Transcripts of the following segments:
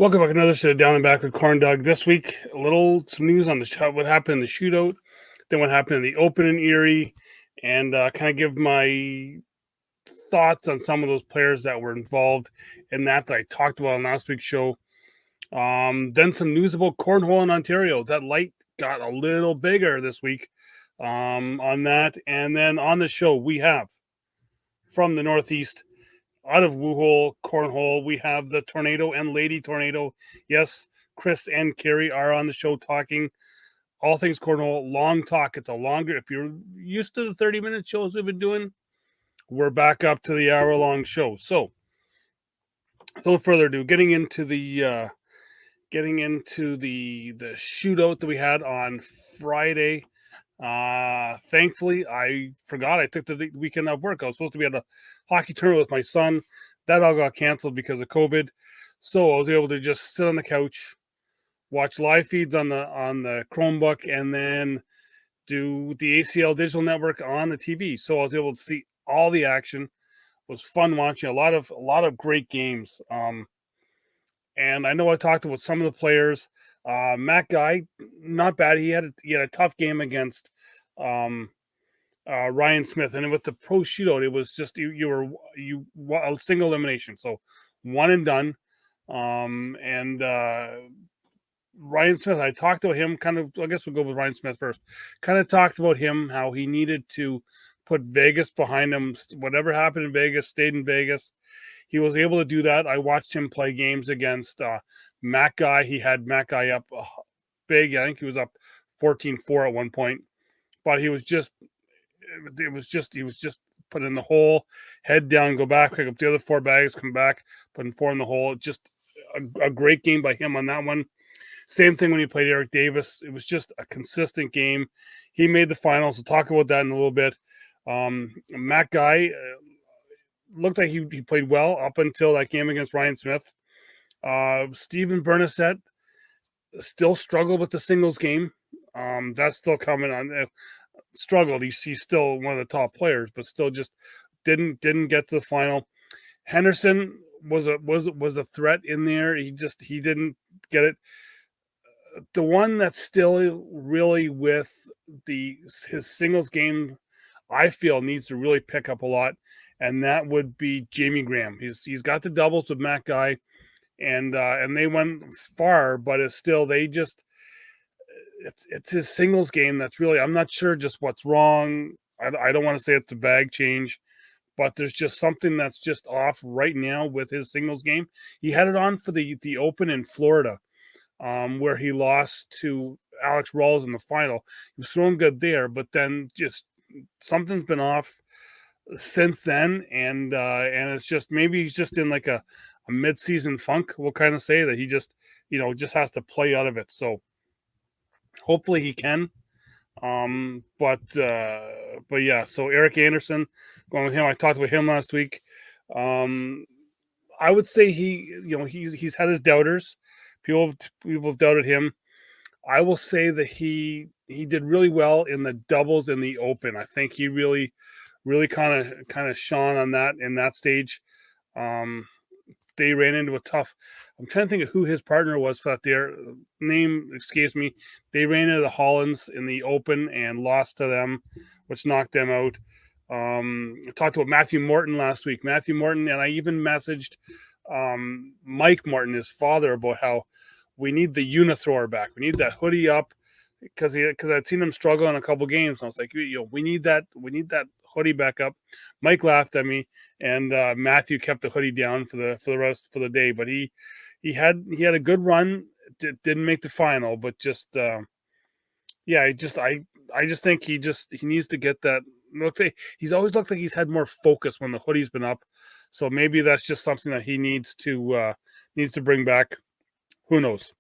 Welcome back to another show, Down and Back with CornDoug. This week, some news on what happened in the shootout, then what happened in the Open in Erie, and kind of give my thoughts on some of those players that were involved in that I talked about on last week's show. Then some news about cornhole in Ontario. That light got a little bigger this week on that. And then on the show, we have from the Northeast, out of Woohole Cornhole, we have the Tornado and Lady Tornado. Yes, Chris and Carrie are on the show talking all things cornhole. Long talk. It's a longer, if you're used to the 30-minute shows we've been doing, we're back up to the hour-long show. So, without further ado, getting into the shootout that we had on Friday. Thankfully, I forgot I took the weekend off work. I was supposed to be at a hockey tournament with my son. That all got canceled because of COVID. So I was able to just sit on the couch, watch live feeds on the Chromebook, and then do the ACL Digital Network on the TV. So I was able to see all the action. It was fun watching a lot of great games. And I know I talked about some of the players. Matt Guy, not bad. He had a tough game against Ryan Smith, and with the pro shootout, it was just you a single elimination, so one and done. And Ryan Smith, I talked to him kind of. I guess we'll go with Ryan Smith first. Kind of talked about him, how he needed to put Vegas behind him. Whatever happened in Vegas stayed in Vegas. He was able to do that. I watched him play games against Matt Guy. He had Matt Guy up big. I think he was up 14-4 at one point. But he was just put in the hole, head down, go back, pick up the other 4 bags, come back, putting 4 in the hole. Just a great game by him on that one. Same thing when he played Eric Davis. It was just a consistent game. He made the finals. We'll talk about that in a little bit. Matt Guy looked like he played well up until that game against Ryan Smith. Steven Bernasette still struggled with the singles game. That's still coming on. Struggled. He's still one of the top players, but still just didn't get to the final. Henderson was a threat in there. He didn't get it. The one that's still really with his singles game, I feel needs to really pick up a lot, and that would be Jamie Graham. He's got the doubles with Matt Guy, and they went far, but it's still it's his singles game that's really, I'm not sure just what's wrong. I don't want to say it's the bag change, but there's just something that's just off right now with his singles game. He had it on for the Open in Florida, where he lost to Alex Rawls in the final. He was throwing good there, but then just something's been off since then, and it's just, maybe he's just in like a mid-season funk. We'll kind of say that he just has to play out of it. So hopefully he can. But yeah, so Eric Anderson, going with him. I talked with him last week. I would say he's had his doubters. People have doubted him. I will say that he did really well in the doubles in the Open. I think he really kind of shone on that in that stage. They ran into a tough. I'm trying to think of who his partner was for that. Their name escapes me. They ran into the Hollands in the Open and lost to them, which knocked them out. I talked about Matthew Morton last week. Matthew Morton, and I even messaged Mike Morton, his father, about how we need the unithrower back. We need that hoodie up, because I'd seen him struggle in a couple games. And I was like, we need that hoodie back up. Mike laughed at me, and Matthew kept the hoodie down for the rest for the day. But he had a good run. Didn't make the final, but just I just think he needs to get that. He's always looked like he's had more focus when the hoodie's been up. So maybe that's just something that he needs to bring back. Who knows?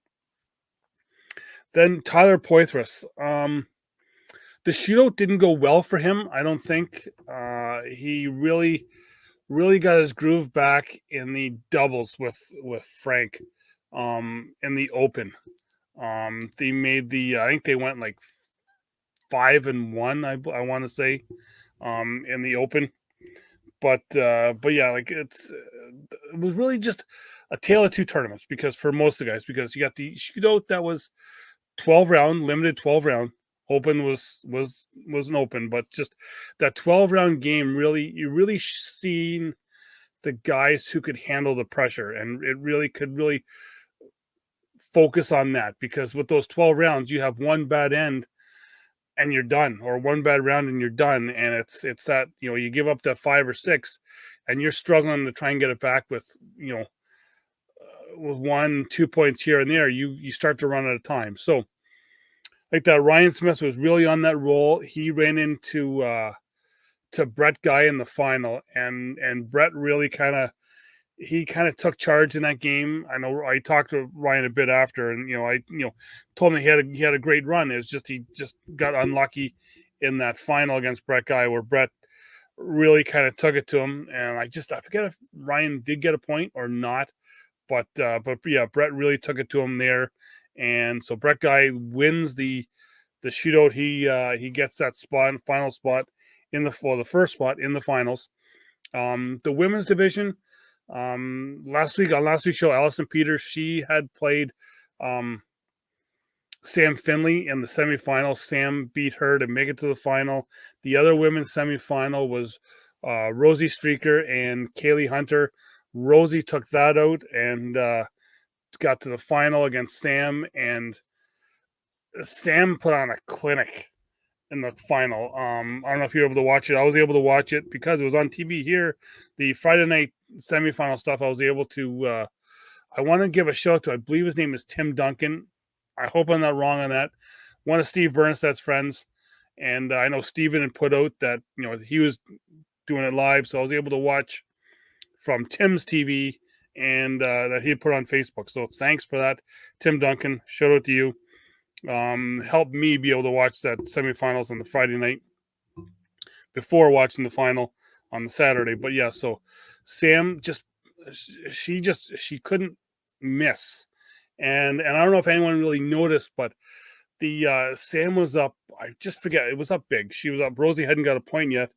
Then Tyler Poythress. The shootout didn't go well for him. I don't think he really got his groove back in the doubles with Frank in the Open. They made I think they went like 5-1. I want to say in the Open, but yeah, like it was really just a tale of two tournaments because for most of the guys, because you got the shootout that was 12 round, limited 12 round. Open was an open, but just that 12 round game you really seen the guys who could handle the pressure, and it really could really focus on that, because with those 12 rounds you have one bad end and you're done, or one bad round and you're done, and it's that, you give up that 5 or 6 and you're struggling to try and get it back with with 1-2 points here and there, you start to run out of time. So like that, Ryan Smith was really on that roll. He ran into to Brett Guy in the final, and Brett really kind of took charge in that game. I know I talked to Ryan a bit after, and I told him he had a great run. It's just he just got unlucky in that final against Brett Guy, where Brett really kind of took it to him. And I forget if Ryan did get a point or not, but yeah, Brett really took it to him there. And so Brett Guy wins the shootout. He gets that final spot the first spot in the finals. The women's division, last week's show, Allison Peters, she had played Sam Finley in the semifinal. Sam beat her to make it to the final. The other women's semifinal was Rosie Streaker and Kaylee Hunter. Rosie took that out and got to the final against Sam, and Sam put on a clinic in the final. I don't know if you were able to watch it. I was able to watch it because it was on TV here. The Friday night semifinal stuff, I was able to. I want to give a shout out to, I believe his name is Tim Duncan. I hope I'm not wrong on that. One of Steve Bernstadt's friends, and I know Steven had put out that he was doing it live, so I was able to watch from Tim's TV, and that he had put on Facebook. So thanks for that, Tim Duncan. Shout out to you. Helped me be able to watch that semifinals on the Friday night before watching the final on the Saturday. But yeah, so Sam she couldn't miss, and I don't know if anyone really noticed, but the Sam was up. I just forget, it was up big. She was up. Rosie hadn't got a point yet,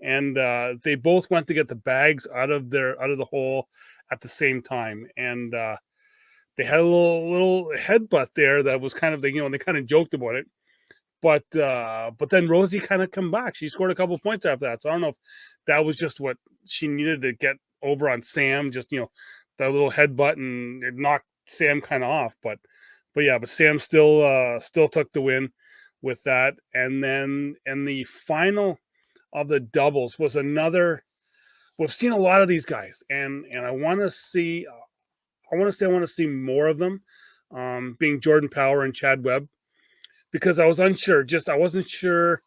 and they both went to get the bags out of the hole at the same time, and they had a little headbutt there that was kind of they kind of joked about it, but then Rosie kind of come back. She scored a couple points after that, so I don't know if that was just what she needed to get over on Sam, just that little headbutt, and it knocked Sam kind of off, but Sam still took the win with that. And then in the final of the doubles was another. We've seen a lot of these guys, and I want to see. I want to see more of them, being Jordan Power and Chad Webb, because I was unsure. I wasn't sure.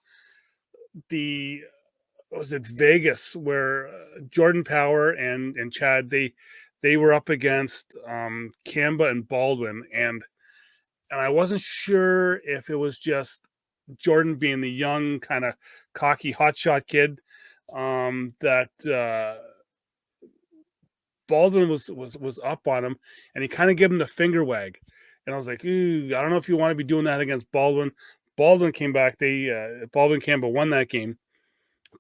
Was it Vegas where Jordan Power and Chad, they were up against Kamba and Baldwin, and I wasn't sure if it was just Jordan being the young kind of cocky hotshot kid, that Baldwin was up on him, and he kind of gave him the finger wag, and I was like, ooh, I don't know if you want to be doing that against Baldwin. Baldwin came back. Baldwin Kamba won that game,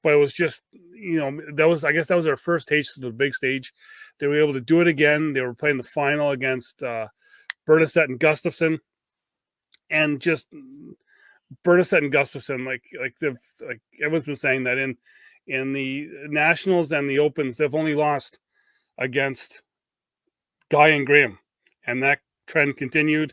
but it was just I guess that was their first taste of the big stage. They were able to do it again. They were playing the final against Bernadette and Gustafson, and just Bernadette and Gustafson, like everyone's been saying that in the Nationals and the Opens, they've only lost against Guy and Graham, and that trend continued.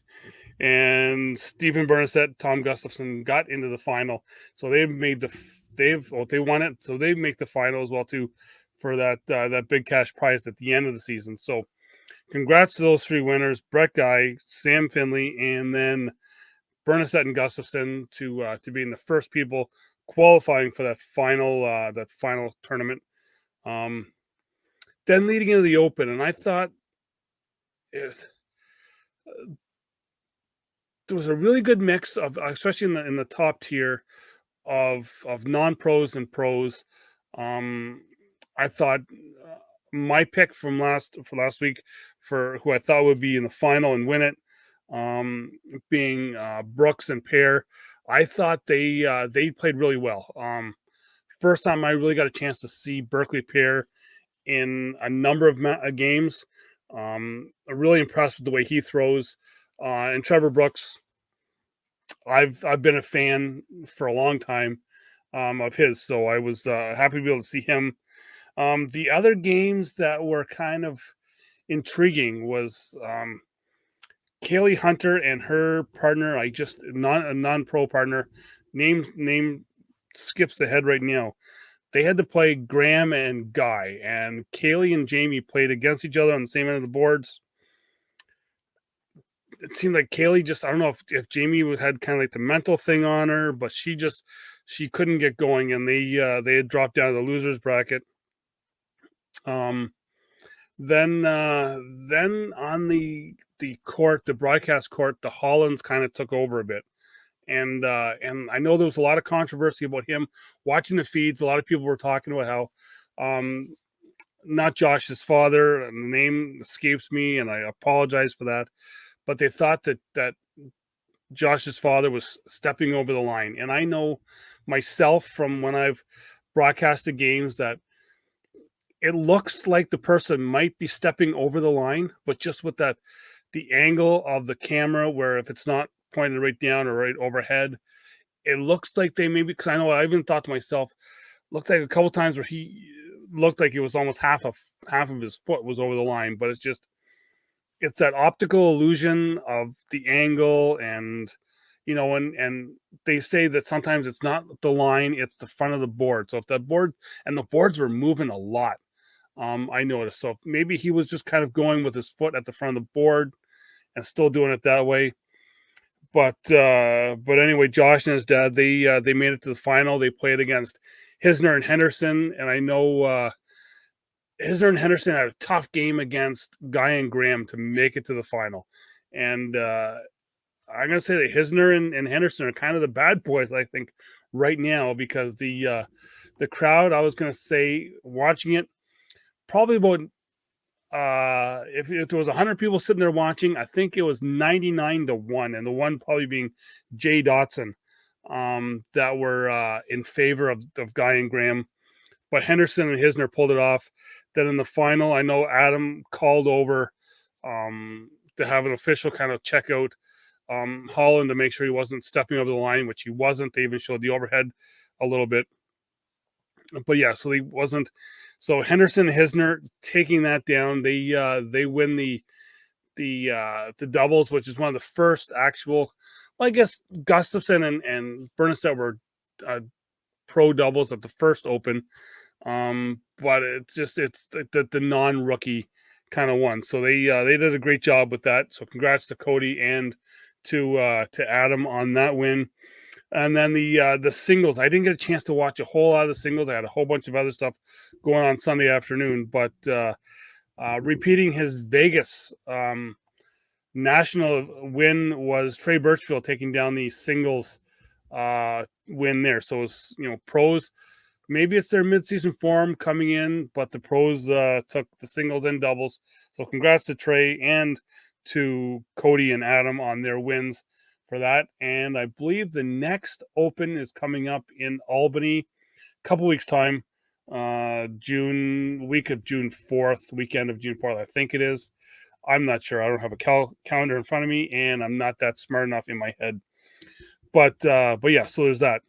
And Stephen Bernadette, Tom Gustafson got into the final, so they won it, so they make the final as well too, for that big cash prize at the end of the season. So congrats to those three winners: Brett Guy, Sam Finley, and then Bernadette and Gustafson to being the first people qualifying for that final tournament. Then leading into the Open, and I thought there was a really good mix of, especially in the top tier of non-pros and pros. I thought my pick from last week for who I thought would be in the final and win it, being Brooks and Pear. I thought they played really well. first time I really got a chance to see Berkeley pair in a number of games. I'm really impressed with the way he throws. And Trevor Brooks, I've been a fan for a long time of his, so I was happy to be able to see him. The other games that were kind of intriguing was Kaylee Hunter and her partner. I just a non-pro partner. Name skips the head right now. They had to play Graham and Guy, and Kaylee and Jamie played against each other on the same end of the boards. It seemed like Kaylee just, I don't know if Jamie had kind of like the mental thing on her, but she couldn't get going, and they had dropped down to the losers bracket. Then on the court, the broadcast court, the Hollands kind of took over a bit. And I know there was a lot of controversy about him watching the feeds. A lot of people were talking about how not Josh's father, and the name escapes me, and I apologize for that, but they thought that Josh's father was stepping over the line. And I know myself from when I've broadcasted games that it looks like the person might be stepping over the line, but just with the angle of the camera, where if it's not pointed right down or right overhead, it looks like they maybe, because I know I even thought to myself, looked like a couple times where he looked like it was almost half of his foot was over the line, but it's that optical illusion of the angle. And and they say that sometimes it's not the line, it's the front of the board. So if the boards were moving a lot, I noticed. So maybe he was just kind of going with his foot at the front of the board and still doing it that way. But anyway, Josh and his dad, they made it to the final. They played against Hisner and Henderson, and I know Hisner and Henderson had a tough game against Guy and Graham to make it to the final. And I'm gonna say that Hisner and Henderson are kind of the bad boys, I think, right now, because the crowd, I was gonna say, watching it, probably about if there was 100 people sitting there watching, I think it was 99-1, and the one probably being Jay Dotson, that were in favor of Guy and Graham. But Henderson and Hisner pulled it off. Then in the final, I know Adam called over to have an official kind of check out Holland to make sure he wasn't stepping over the line, which he wasn't. They even showed the overhead a little bit. But yeah, so he wasn't. So Henderson and Hisner taking that down. They win the doubles, which is one of the first actual. Well, I guess Gustafson and Bernstedt were pro doubles at the first Open, but it's the non-rookie kind of one. So they did a great job with that. So congrats to Cody and to Adam on that win. And then the singles, I didn't get a chance to watch a whole lot of the singles. I had a whole bunch of other stuff going on Sunday afternoon. But repeating his Vegas national win was Trey Birchfield taking down the singles win there. So it's, pros, maybe it's their midseason form coming in, but the pros took the singles and doubles. So congrats to Trey and to Cody and Adam on their wins for that. And I believe the next Open is coming up in Albany a couple weeks time, week of June 4th, weekend of June 4th, I think it is. I'm not sure. I don't have a calendar in front of me, and I'm not that smart enough in my head. But yeah, so there's that.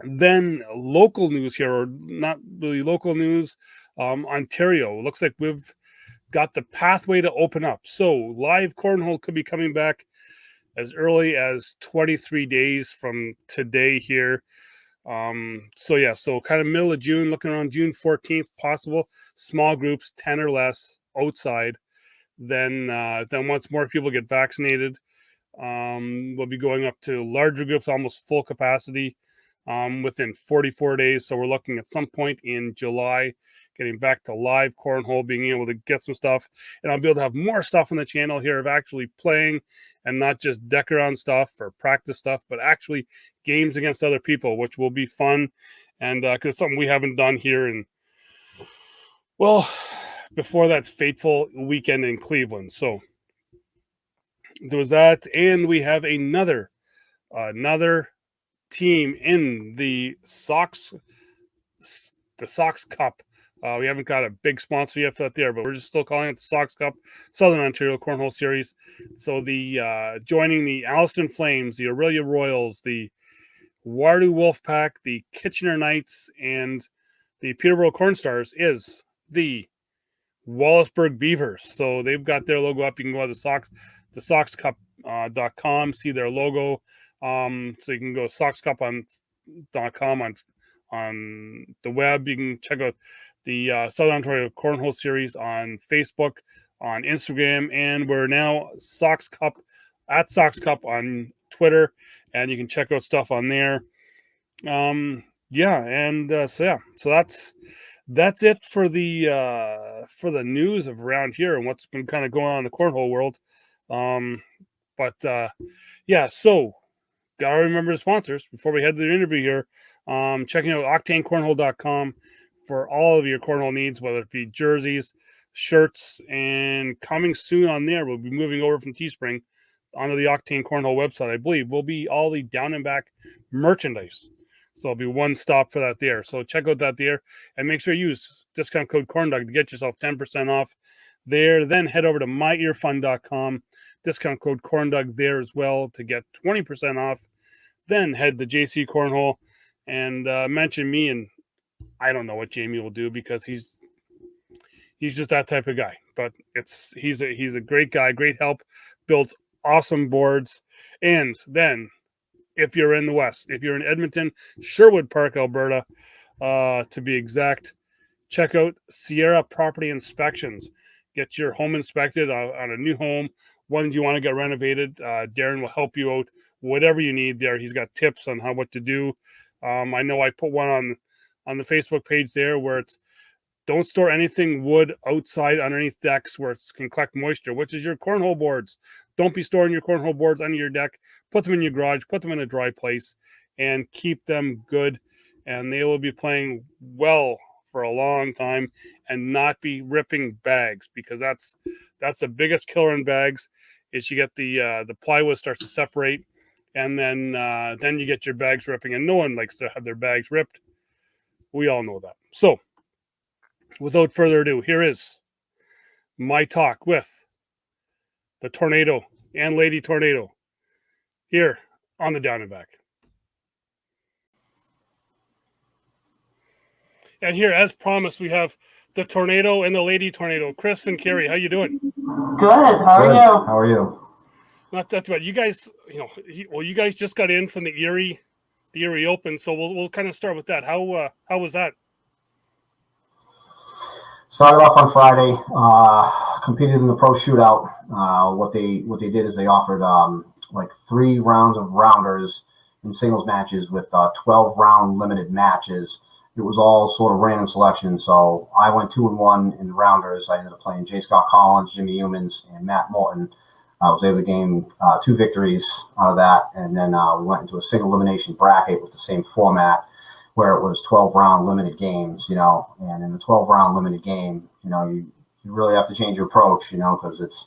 Then local news here, or not really local news. Ontario, looks like we've got the pathway to open up. So live cornhole could be coming back as early as 23 days from today here. So yeah, so kind of middle of June, looking around June 14th, possible. Small groups, 10 or less, outside. Then once more people get vaccinated, we'll be going up to larger groups, almost full capacity, within 44 days. So we're looking at some point in July, getting back to live cornhole, being able to get some stuff. And I'll be able to have more stuff on the channel here of actually playing, and not just deck around stuff or practice stuff, but actually games against other people, which will be fun. And because it's something we haven't done here in, well, before that fateful weekend in Cleveland. So there was that. And we have another team in the SOCS the SOCS Cup. We haven't got a big sponsor yet for that there, but we're just still calling it the SOCS Cup, Southern Ontario Cornhole Series. So the joining the Alliston Flames, the Aurelia Royals, the Wardoo Wolfpack, the Kitchener Knights, and the Peterborough Cornstars is the Wallaceburg Beavers. So they've got their logo up. You can go to the SOCScup.com, see their logo. So you can go SOCScup.com on the web. You can check out the Southern Ontario Cornhole Series on Facebook, on Instagram, and we're now SOCS Cup at SOCS Cup on Twitter, and you can check out stuff on there. So that's it for the news of around here and what's been kind of going on in the cornhole world. So gotta remember the sponsors before we head to the interview here. Checking out OktaneCornhole.com for all of your cornhole needs, whether it be jerseys, shirts, and coming soon on there, we'll be moving over from Teespring onto the Oktane Cornhole website. I believe will be all the down and back merchandise. So it'll be one stop for that there. So check out that there and make sure you use discount code CornDoug to get yourself 10% off there. Then head over to myearfund.com, discount code CornDoug there as well to get 20% off. Then head to JC Cornhole and mention me, and I don't know what Jamie will do because he's just that type of guy. But he's a great guy, great help, builds awesome boards. And then if you're in the West, if you're in Edmonton, Sherwood Park, Alberta, to be exact, check out Sierra Property Inspections. Get your home inspected on a new home. One you want to get renovated. Darren will help you out, whatever you need there. He's got tips on what to do. I know I put one on the Facebook page there where it's don't store anything wood outside underneath decks where it can collect moisture, which is your cornhole boards. Don't be storing your cornhole boards under your deck. Put them in your garage, put them in a dry place, and keep them good. And they will be playing well for a long time and not be ripping bags, because that's the biggest killer in bags is you get the plywood starts to separate, and then you get your bags ripping, and no one likes to have their bags ripped. We all know that. So without further ado, here is my talk with the Tornado and Lady Tornado here on the Down and Back. And here, as promised, we have the Tornado and the Lady Tornado, Chris and Carrie. How you doing? Good. How are you? How are you? Not that bad. You guys, you guys just got in from the Erie Open, so we'll kind of start with that. How was that? Started off on Friday. Competed in the pro shootout. What they did is they offered like 3 rounds of rounders in singles matches with 12 round limited matches. It was all sort of random selection. So I went 2-1 in the rounders. I ended up playing J. Scott Collins, Jimmy Humans, and Matt Morton. I was able to gain 2 victories out of that, and then we went into a single elimination bracket with the same format, where it was 12-round limited games, and in the 12-round limited game, you really have to change your approach, because it's,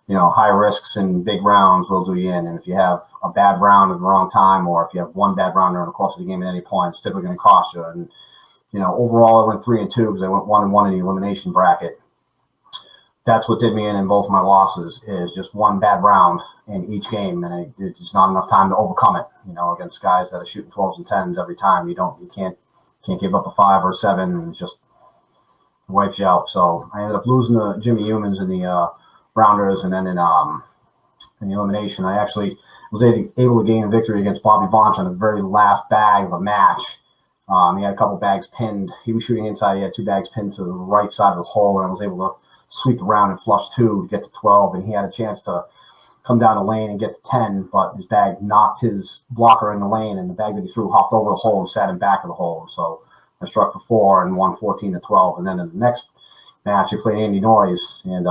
high risks and big rounds will do you in. And if you have a bad round at the wrong time, or if you have one bad round during the course of the game at any point, it's typically going to cost you. And, overall I went 3-2 because I went 1-1 in the elimination bracket. That's what did me in both of my losses, is just one bad round in each game, and it's just not enough time to overcome it. Against guys that are shooting 12s and 10s every time, you can't give up a 5 or 7, and it just wipes you out. So I ended up losing to Jimmy Humans in the rounders, and then in the elimination, I actually was able to gain a victory against Bobby Vonch on the very last bag of a match. He had a couple bags pinned. He was shooting inside. He had 2 bags pinned to the right side of the hole, and I was able to sweep around and flush 2 to get to 12, and he had a chance to come down the lane and get to 10, but his bag knocked his blocker in the lane, and the bag that he threw hopped over the hole and sat in back of the hole. So I struck for 4 and won 14-12. And then in the next match, I played Andy Noyes, and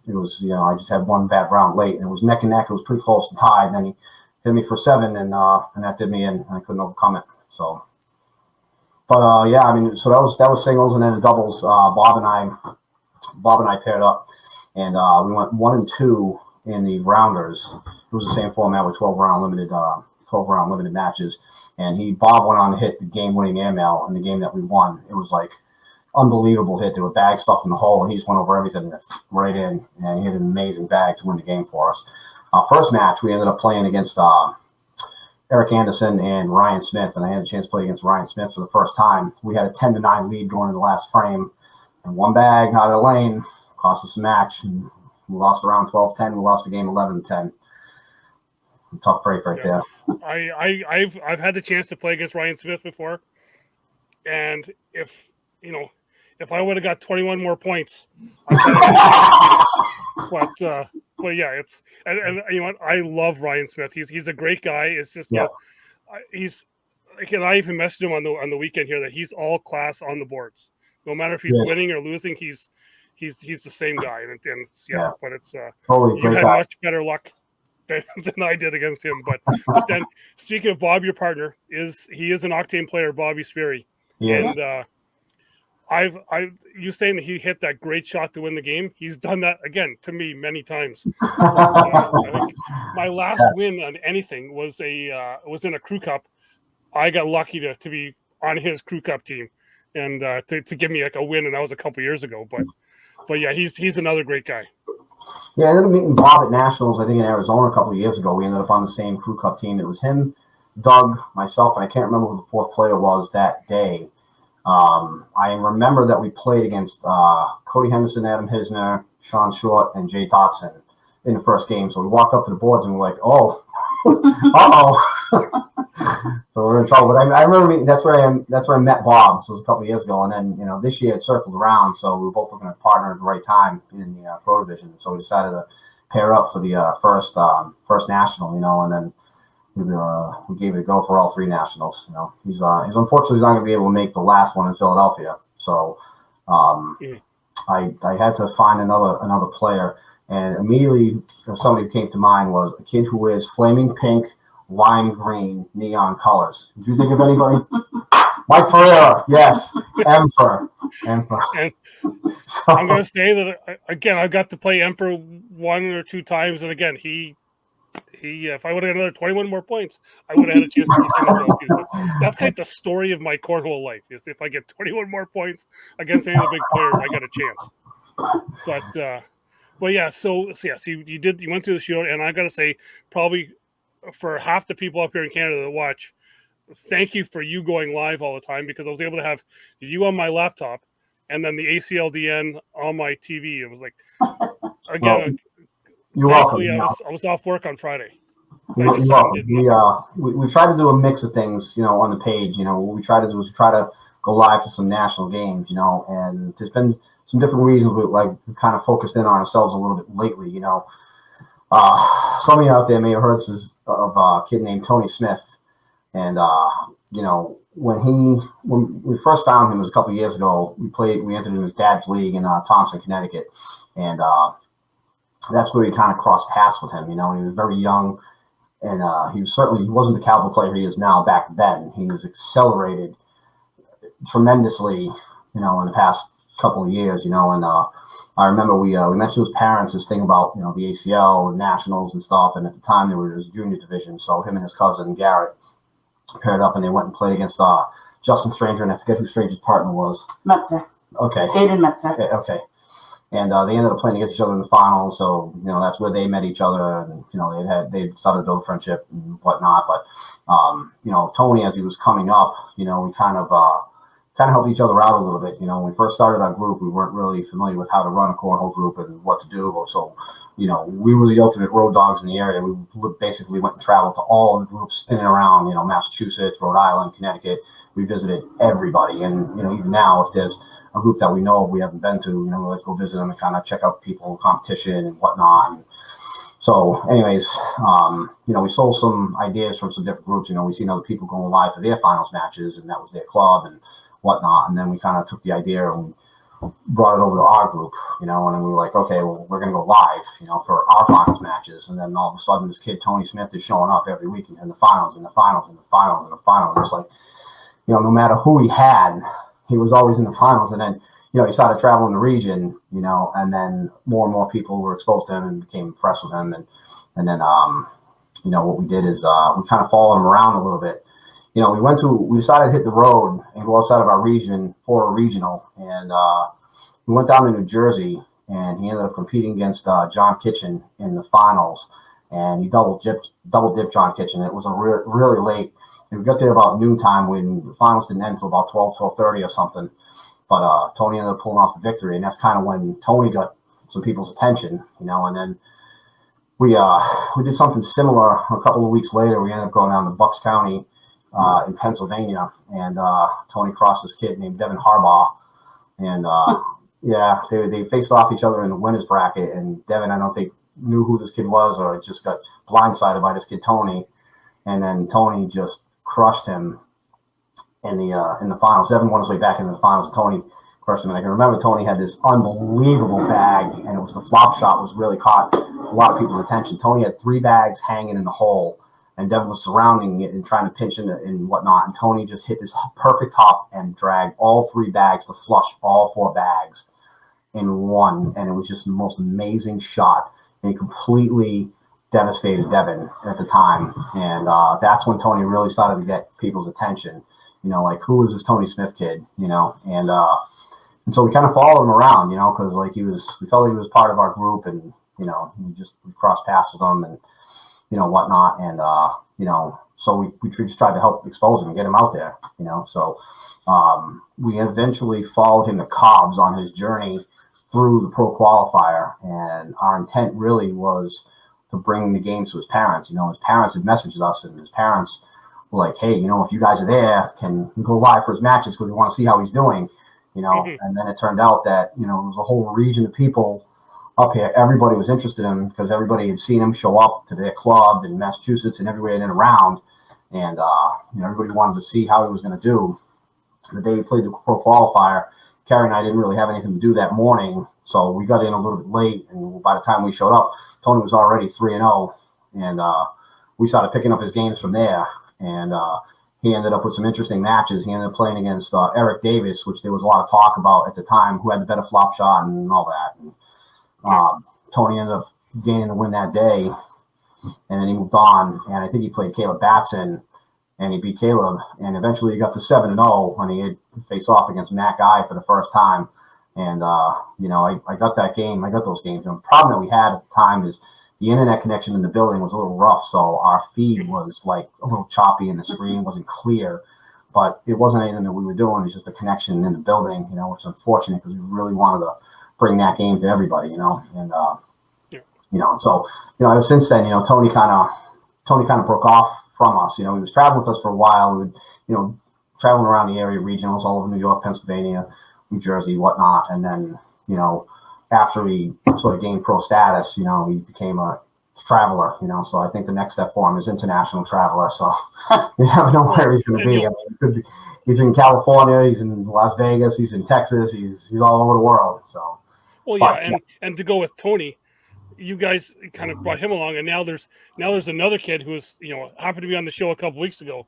it was, I just had one bad round late, and it was neck and neck. It was pretty close to tied. And then he hit me for 7, and that did me in, and I couldn't overcome it. So, but so that was singles, and then the doubles. Bob and I paired up, and we went 1-2 in the rounders. It was the same format with 12 round limited matches. and Bob went on to hit the game-winning airmail in the game that we won. It was like unbelievable hit. There were bags stuffed in the hole, and he just went over everything right in, and he hit an amazing bag to win the game for us. Our first match, we ended up playing against Eric Anderson and Ryan Smith, and I had a chance to play against Ryan Smith for the first time. We had a 10-9 lead going in the last frame, and one bag out of the lane cost us a match. And we lost around 12-10. We lost the game 11-10. Tough break right there. I've had the chance to play against Ryan Smith before, and if I would have got 21 more points, but yeah, it's and you know what, I love Ryan Smith. He's a great guy. It's just he's like, and I even messaged him on the weekend here that he's all class on the boards. No matter if he's winning or losing, he's the same guy. And but it's totally you had guy. Much better luck than I did against him. But then speaking of Bob, your partner he is an Oktane player, Bobby Sperry. Yes. And you saying that he hit that great shot to win the game. He's done that again to me many times. I think my last win on anything was in a crew cup. I got lucky to be on his crew cup team and to give me like a win, and that was a couple years ago. But yeah, he's another great guy. Yeah, I ended up meeting Bob at Nationals, I think in Arizona a couple of years ago. We ended up on the same crew cup team. It was him, Doug, myself, and I can't remember who the fourth player was that day. I remember that we played against Cody Henderson, Adam Hisner, Sean Short, and Jay Dotson in the first game. So we walked up to the boards and we're like, oh, so we're in trouble. But I remember meeting, that's where I met Bob. So it was a couple of years ago. And then, this year it circled around. So we were both looking at partner at the right time in the pro division. So we decided to pair up for the first national, and then we gave it a go for all three nationals. He's unfortunately he's not going to be able to make the last one in Philadelphia. So I had to find another player, and immediately somebody who came to mind was a kid who wears flaming pink, lime green, neon colors. Did you think of anybody? Mike Ferreira, yes, Emperor. And I'm going to say that again, I got to play Emperor 1 or 2 times, and again he if I would have got another 21 more points, I would have had a chance to beat him as well too. So that's kind of the story of my cornhole life. Is if I get 21 more points against any of the big players, I got a chance. But yeah, so you went through the shootout, and I got to say, probably for half the people up here in Canada that watch, thank you for you going live all the time, because I was able to have you on my laptop and then the ACLDN on my TV. It was like, again. You're welcome. I was off work on Friday. You're welcome. We try to do a mix of things, on the page. What we try to do is go live for some national games, and there's been some different reasons we've kind of focused in on ourselves a little bit lately, Some of you out there may have heard of a kid named Tony Smith, and when we first found him, it was a couple of years ago. We entered in his dad's league in Thompson, Connecticut, and that's where we kind of crossed paths with him. He was very young, and he wasn't the caliber player he is now. Back then, he was accelerated tremendously, in the past couple of years, and I remember we mentioned to his parents this thing about, the ACL Nationals and stuff, and at the time they were in his junior division, so him and his cousin Garrett paired up and they went and played against Justin Stranger, and I forget who Stranger's partner was. Metzer. Okay. Hayden Metzer. Okay. And they ended up playing against each other in the finals, so that's where they met each other, and they started to build a friendship and whatnot. But Tony, as he was coming up, we kind of helped each other out a little bit. When we first started our group, we weren't really familiar with how to run a cornhole group and what to do. So we were the ultimate road dogs in the area. We basically went and traveled to all the groups in and around Massachusetts, Rhode Island, Connecticut. We visited everybody, and even now, if there's a group that we know we haven't been to, we like to go visit them and kind of check out people, competition and whatnot. And so anyways, we sold some ideas from some different groups. We seen other people going live for their finals matches, and that was their club and whatnot. And then we kind of took the idea and brought it over to our group, and then we were like, okay, well, we're going to go live, for our finals matches. And then all of a sudden this kid, Tony Smith, is showing up every week in the finals, in the finals, in the finals, in the finals. It's like, no matter who he had, he was always in the finals. And then, he started traveling the region, and then more and more people were exposed to him and became impressed with him. And then, what we did is we kind of followed him around a little bit. we decided to hit the road and go outside of our region for a regional. And we went down to New Jersey, and he ended up competing against John Kitchen in the finals. And he double dipped John Kitchen. It was really late. And we got there about noontime when the finals didn't end until about 12:30 or something. But Tony ended up pulling off the victory, and that's kind of when Tony got some people's attention, And then we did something similar a couple of weeks later. We ended up going down to Bucks County in Pennsylvania, and Tony crossed this kid named Devin Harbaugh, and yeah, they faced off each other in the winners bracket, and Devin, I don't think, knew who this kid was, or just got blindsided by this kid Tony, and then Tony just crushed him in the finals. Devin won his way back into the finals, and Tony crushed him. And I can remember Tony had this unbelievable bag, and it was the flop shot was really caught a lot of people's attention. Tony had 3 bags hanging in the hole, and Devin was surrounding it and trying to pinch in it and whatnot. And Tony just hit this perfect hop and dragged all 3 bags to flush all 4 bags in one. And it was just the most amazing shot. And he completely devastated Devin at the time. And that's when Tony really started to get people's attention. Like, who is this Tony Smith kid? And so we kind of followed him around, because like we felt he was part of our group, and we crossed paths with him and whatnot, and so we just tried to help expose him and get him out there, So we eventually followed him to Cobb's on his journey through the pro qualifier, and our intent really was to bring the games to his parents. His parents had messaged us, and his parents were like, "Hey, if you guys are there, can we go live for his matches because we want to see how he's doing." And then it turned out that, it was a whole region of people up here. Everybody was interested in him because everybody had seen him show up to their club in Massachusetts and everywhere in and around. And, everybody wanted to see how he was going to do. The day he played the pro qualifier, Carrie and I didn't really have anything to do that morning. So we got in a little bit late. And by the time we showed up, Tony was already 3-0. And we started picking up his games from there. And, he ended up with some interesting matches. He ended up playing against Eric Davis, which there was a lot of talk about at the time, who had the better flop shot and all that. And Tony ended up gaining the win that day, and then he moved on. And I think he played Caleb Batson, and he beat Caleb. And eventually he got to 7-0 when he had faced off against Matt Guy for the first time. And, I got that game. I got those games. And the problem that we had at the time is the internet connection in the building was a little rough, so our feed was like a little choppy and the screen wasn't clear. But it wasn't anything that we were doing. It was just the connection in the building, which is unfortunate because we really wanted to bring that game to everybody, And so ever since then, Tony kind of broke off from us. He was traveling with us for a while. We would, traveling around the area, regionals all over New York, Pennsylvania, New Jersey, whatnot, and then after he sort of gained pro status, he became a traveler, So I think the next step for him is international traveler. So you never know where he's going to be. I mean, he's in California, he's in Las Vegas, he's in Texas, he's all over the world. So, and to go with Tony, you guys kind of brought him along, and now there's another kid who's happened to be on the show a couple weeks ago.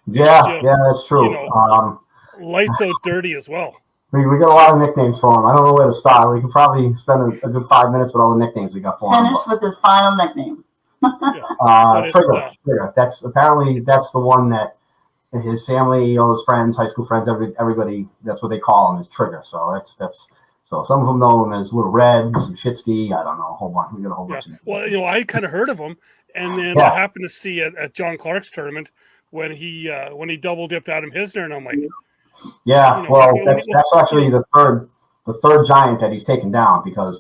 Yeah, that's true. Lights out dirty as well. We got a lot of nicknames for him. I don't know where to start. We could probably spend a good 5 minutes with all the nicknames we got for him. Finish with his final nickname. Trigger. That's the one that his family, all his friends, high school friends, everybody. That's what they call him, is Trigger. So that's so some of them know him as Little Red, some Shitsky. I don't know, a whole bunch. We got a whole bunch. Well, I kind of heard of him, and then I happened to see at John Clark's tournament when he double dipped Adam Hisner, and I'm like. Yeah, that's actually the third giant that he's taken down, because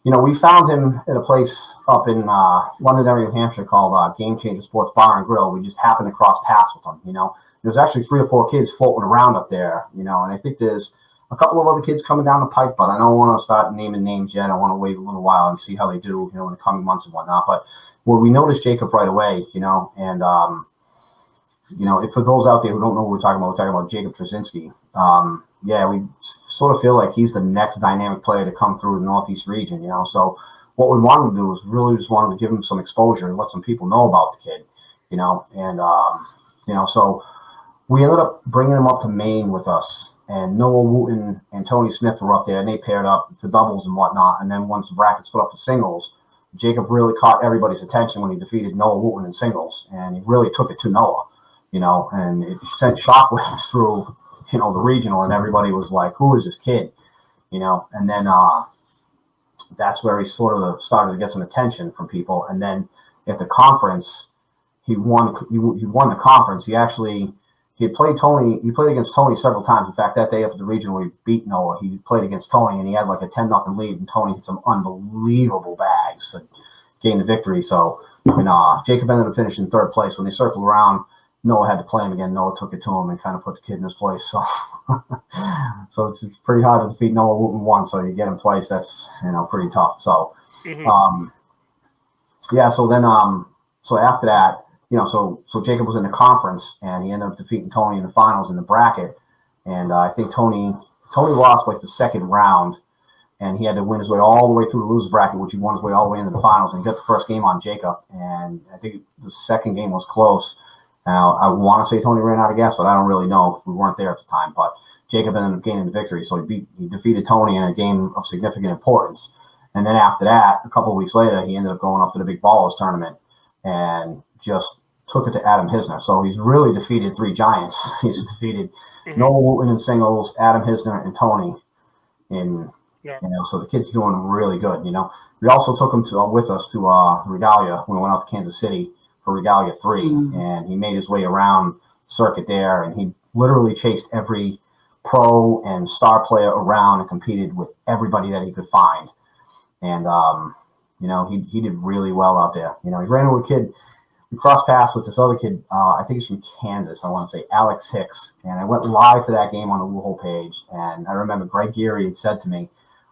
we found him at a place up in Londonderry, New Hampshire called Game Changer Sports Bar and Grill. We just happened to cross paths with him. There's actually 3 or 4 kids floating around up there. And I think there's a couple of other kids coming down the pipe, but I don't want to start naming names yet. I want to wait a little while and see how they do, in the coming months and whatnot. But we noticed Jacob right away, and for those out there who don't know what we're talking about Jacob Trzynski. We sort of feel like he's the next dynamic player to come through the Northeast region, So what we wanted to do was really just wanted to give him some exposure and let some people know about the kid, and so we ended up bringing him up to Maine with us. And Noah Wooten and Tony Smith were up there, and they paired up for doubles and whatnot. And then once the bracket split up for singles, Jacob really caught everybody's attention when he defeated Noah Wooten in singles, and he really took it to Noah. and it sent shockwaves through, the regional, and everybody was like, who is this kid? And then that's where he sort of started to get some attention from people. And then at the conference, he won the conference. He had played Tony. He played against Tony several times. In fact, that day up at the regional, he beat Noah. He played against Tony, and he had like a 10-0 lead, and Tony hit some unbelievable bags to gain the victory. So, Jacob ended up finishing third place. When they circled around, Noah had to play him again. Noah took it to him and kind of put the kid in his place. So, so it's pretty hard to defeat Noah Wooten once. So you get him twice. That's pretty tough. So, So then, so after that, so Jacob was in the conference, and he ended up defeating Tony in the finals in the bracket. And I think Tony lost like the second round, and he had to win his way all the way through the losers bracket, which he won his way all the way into the finals. And he got the first game on Jacob, and I think the second game was close. Now, I want to say Tony ran out of gas, but I don't really know. We weren't there at the time. But Jacob ended up gaining the victory, so he defeated Tony in a game of significant importance. And then after that, a couple of weeks later, he ended up going up to the Big Ballers tournament and just took it to Adam Hisner. So he's really defeated three giants. He's defeated Noah Wooten in singles, Adam Hisner, and Tony. So the kid's doing really good. We also took him with us to Regalia when we went out to Kansas City for Regalia 3, and he made his way around circuit there, and he literally chased every pro and star player around and competed with everybody that he could find. And he did really well out there. He ran into a kid. We crossed paths with this other kid. I think he's from Kansas. I want to say Alex Hicks. And I went live to that game on the Woohole page. And I remember Greg Geary had said to me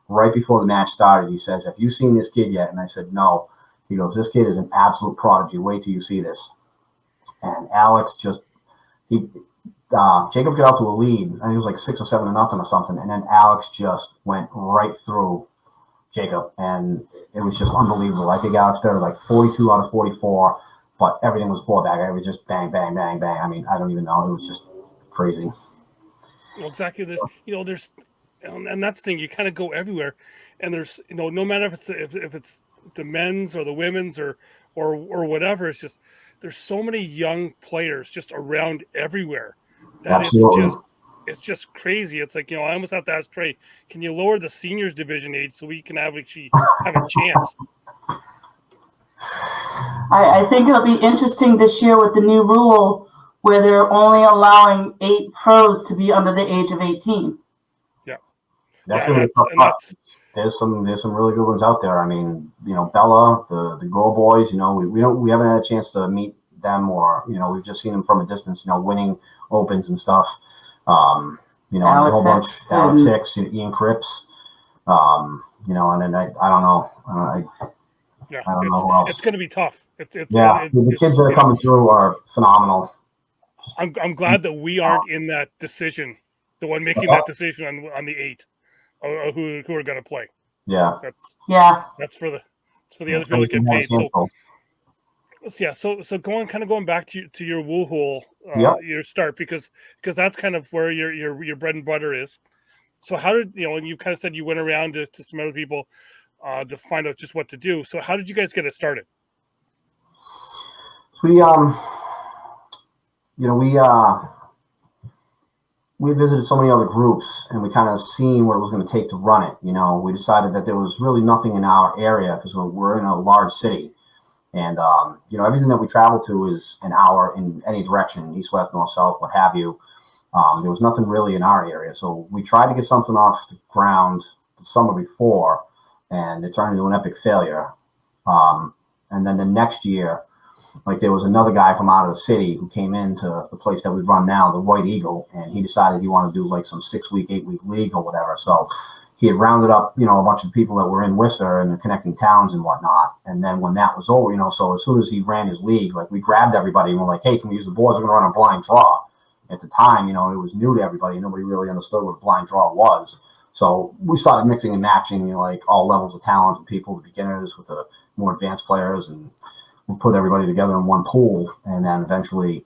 right before the match started, he says, "Have you seen this kid yet?" And I said, "No." He goes, "This kid is an absolute prodigy. Wait till you see this." And Alex Jacob got out to a lead. I think it was like 6 or 7-0 or something. And then Alex just went right through Jacob. And it was just unbelievable. I think Alex started like 42 out of 44, but everything was four bag. It was just bang, bang, bang, bang. I mean, I don't even know. It was just crazy. Well, exactly. There's, and that's the thing. You kind of go everywhere, and there's, no matter if it's the men's or the women's or whatever, it's just there's so many young players just around everywhere that it's just crazy. It's like, I almost have to ask Trey, can you lower the seniors division age so we can actually have a chance? I think it'll be interesting this year with the new rule where they're only allowing 8 pros to be under the age of 18. Yeah. That's going to be tough. There's some really good ones out there. I mean, Bella, the Go Boys, we haven't had a chance to meet them, or, we've just seen them from a distance, winning opens and stuff. A whole bunch, Alex Hicks, Ian Cripps, and then I don't know. I don't know who else. It's going to be tough. The kids that are coming through are phenomenal. I'm glad that we aren't in that decision, the one making that decision on the 8 who are going to play. Yeah. That's for the other people that get paid. So going back to your Woohole, your start, because that's kind of where your bread and butter is. So how did and you kind of said you went around to some other people to find out just what to do. So how did you guys get it started? We visited so many other groups, and we kind of seen what it was going to take to run it. We decided that there was really nothing in our area because we're in a large city. And, everything that we travel to is an hour in any direction, east, west, north, south, what have you. There was nothing really in our area. So we tried to get something off the ground the summer before, and it turned into an epic failure. And then the next year, there was another guy from out of the city who came into the place that we run now, the White Eagle, and he decided he wanted to do some 6-week, 8-week league or whatever. So he had rounded up, a bunch of people that were in Worcester and the connecting towns and whatnot. And then when that was over, so as soon as he ran his league, we grabbed everybody and we're like, "Hey, can we use the boards? We're going to run a blind draw." At the time, it was new to everybody. Nobody really understood what a blind draw was. So we started mixing and matching, all levels of talent, people, the beginners with the more advanced players, and we put everybody together in one pool. And then eventually,